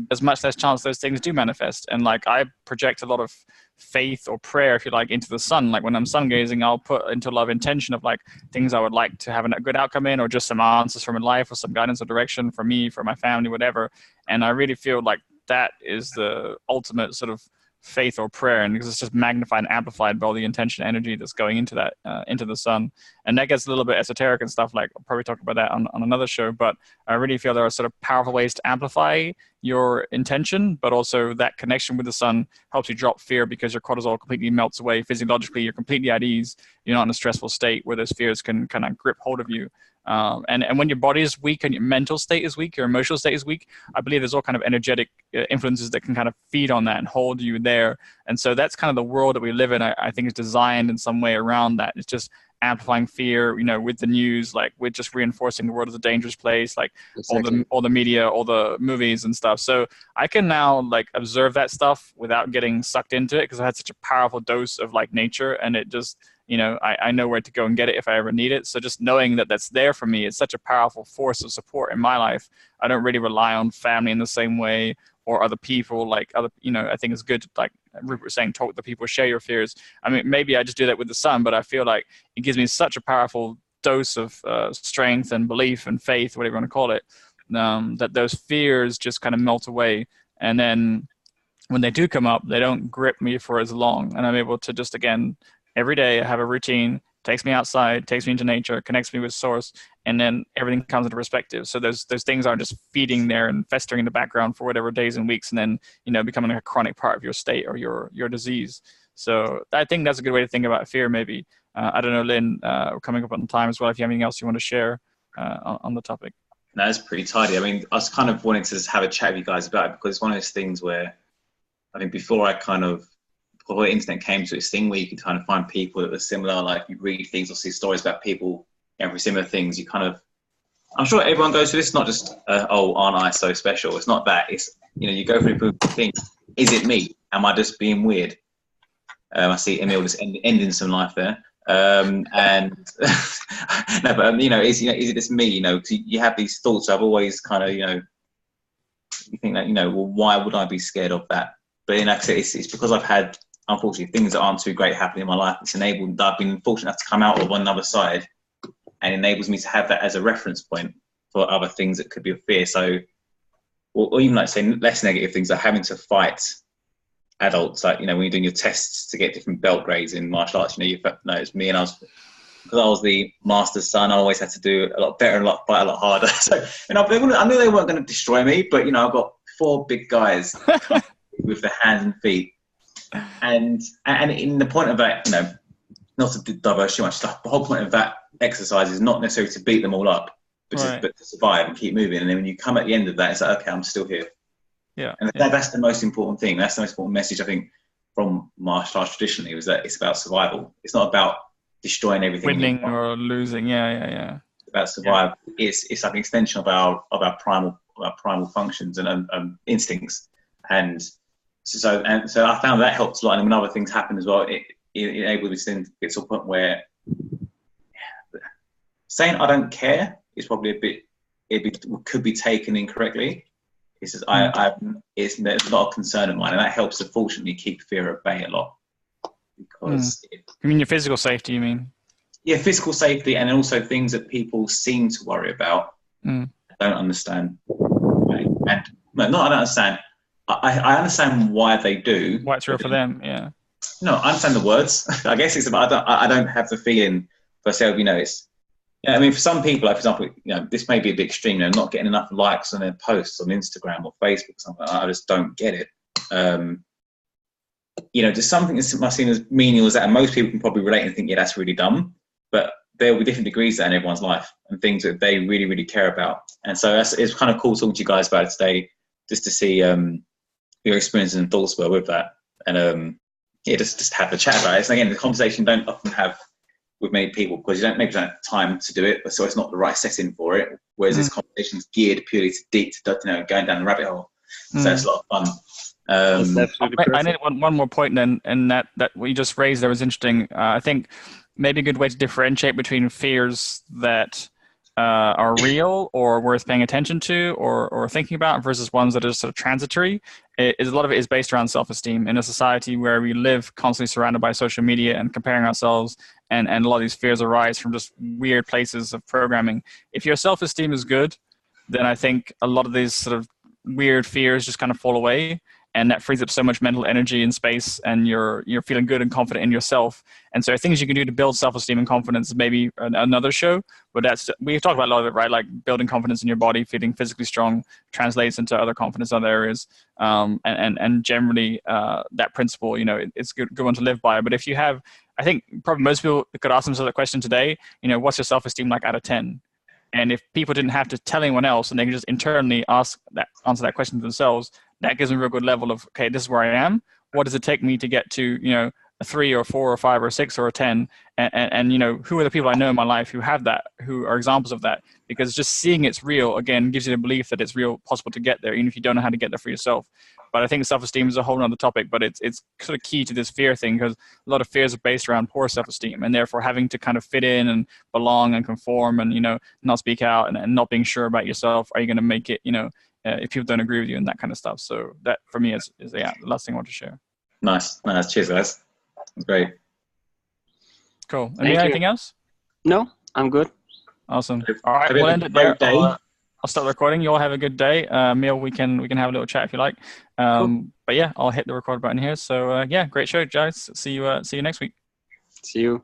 there's much less chance those things do manifest. And like, I project a lot of faith or prayer, if you like, into the sun. Like when I'm sun gazing, I'll put into a lot of intention of like things I would like to have a good outcome in, or just some answers from life, or some guidance or direction for me, for my family, whatever. And I really feel like that is the ultimate sort of faith or prayer, and because it's just magnified and amplified by all the intention energy that's going into that into the sun. And that gets a little bit esoteric and stuff, like I'll probably talk about that on another show, but I really feel there are sort of powerful ways to amplify your intention, but also that connection with the sun helps you drop fear, because your cortisol completely melts away physiologically. You're completely at ease. You're not in a stressful state where those fears can kind of grip hold of you. And when your body is weak and your mental state is weak, your emotional state is weak, I believe there's all kind of energetic influences that can kind of feed on that and hold you there. And so that's kind of the world that we live in. I think is designed in some way around that. It's just amplifying fear, with the news, like we're just reinforcing the world as a dangerous place, like exactly. all the media, all the movies and stuff. So I can now like observe that stuff without getting sucked into it, because I had such a powerful dose of like nature, and it just, I know where to go and get it if I ever need it. So just knowing that that's there for me, it's such a powerful force of support in my life. I don't really rely on family in the same way, or other people, like other, I think it's good to, like Rupert was saying, talk to people, share your fears. I mean, maybe I just do that with the sun, but I feel like it gives me such a powerful dose of strength and belief and faith, whatever you want to call it, that those fears just kind of melt away. And then when they do come up, they don't grip me for as long. And I'm able to just, again, every day I have a routine, takes me outside, takes me into nature, connects me with source, and then everything comes into perspective. So those things aren't just feeding there and festering in the background for whatever days and weeks, and then, becoming a chronic part of your state or your disease. So I think that's a good way to think about fear, maybe. I don't know, Lynn, we're coming up on time as well, if you have anything else you want to share on the topic. That's pretty tidy. I mean, I was kind of wanting to just have a chat with you guys about it because it's one of those things where, I mean, before the internet came to this thing where you could kind of find people that were similar, like you read things or see stories about people for similar things. You kind of, I'm sure everyone goes through this, not just, oh, aren't I so special? It's not that. It's, you go through people think, is it me? Am I just being weird? I see Emil just ending some life there. And no, but is it just me? Because you have these thoughts. I've always kind of, you think that, well, why would I be scared of that? But like I said, it's because I've had, unfortunately, things that aren't too great happening in my life. It's enabled that I've been fortunate enough to come out of one other side, and enables me to have that as a reference point for other things that could be a fear. So, or even like say less negative things like having to fight adults, like when you're doing your tests to get different belt grades in martial arts. It's me, and because I was the master's son, I always had to do a lot better and fight a lot harder. So I knew they weren't going to destroy me, but I've got 4 big guys with their hands and feet, and in the point of that, not to diverge too much stuff. The whole point of that exercise is not necessarily to beat them all up, but to survive and keep moving. And then when you come at the end of that, it's like, okay, I'm still here. Yeah. And that's the most important thing. That's the most important message, I think, from martial arts traditionally, was that it's about survival. It's not about destroying everything. Winning or losing. Yeah. It's about survival. Yeah. It's like an extension of our primal functions and instincts. And so I found that helps a lot. And when other things happen as well, it enables me to get to a point where saying I don't care is probably could be taken incorrectly. It's just, it's not a concern of mine, and that helps to fortunately keep fear at bay a lot. Because you mean your physical safety? You mean? Yeah, physical safety, and also things that people seem to worry about. I don't understand, and no, not I don't understand. I understand why they do. Why it's real for them? Yeah. No, I understand the words. I guess it's about. I don't have the feeling for myself. It's. I mean, for some people, like for example, this may be a bit extreme. Not getting enough likes on their posts on Instagram or Facebook or something. I just don't get it. Just something that's seen as menial as that, and most people can probably relate and think, yeah, that's really dumb. But there will be different degrees of that in everyone's life and things that they really, really care about. And so it's kind of cool talking to you guys about it today, just to see your experiences and thoughts were with that, and just have a chat about it. So again, the conversation you don't often have with many people because you don't have time to do it, so it's not the right setting for it. Whereas this conversation is geared purely to going down the rabbit hole. So it's a lot of fun. I need one more point then, and that what you just raised there was interesting. I think maybe a good way to differentiate between fears that are real or worth paying attention to or thinking about versus ones that are sort of transitory. A lot of it is based around self-esteem in a society where we live constantly surrounded by social media and comparing ourselves, and a lot of these fears arise from just weird places of programming. If your self-esteem is good, then I think a lot of these sort of weird fears just kind of fall away, and that frees up so much mental energy and space, and you're feeling good and confident in yourself. And so things you can do to build self-esteem and confidence, maybe another show, but we've talked about a lot of it, right? Like building confidence in your body, feeling physically strong translates into other confidence in other areas. And generally that principle, it's a good one to live by. But if you have, I think probably most people could ask themselves that question today, what's your self-esteem like out of 10? And if people didn't have to tell anyone else and they can just internally answer that question to themselves, that gives them a real good level of, okay, this is where I am. What does it take me to get to, a 3 or 4 or 5 or 6 or a 10? And who are the people I know in my life who have that, who are examples of that? Because just seeing it's real, again, gives you the belief that it's real, possible to get there, even if you don't know how to get there for yourself. But I think self-esteem is a whole other topic, but it's sort of key to this fear thing, because a lot of fears are based around poor self-esteem, and therefore having to kind of fit in and belong and conform and, not speak out and not being sure about yourself. Are you going to make it, if people don't agree with you and that kind of stuff? So that for me is the last thing I want to share. Nice. Cheers, guys. That's great. Cool. Anything else? No, I'm good. Awesome. All right, we'll end it there. I'll start the recording. You all have a good day. Emil, we can have a little chat if you like. Cool. But yeah, I'll hit the record button here. So yeah, great show, guys. See you next week. See you.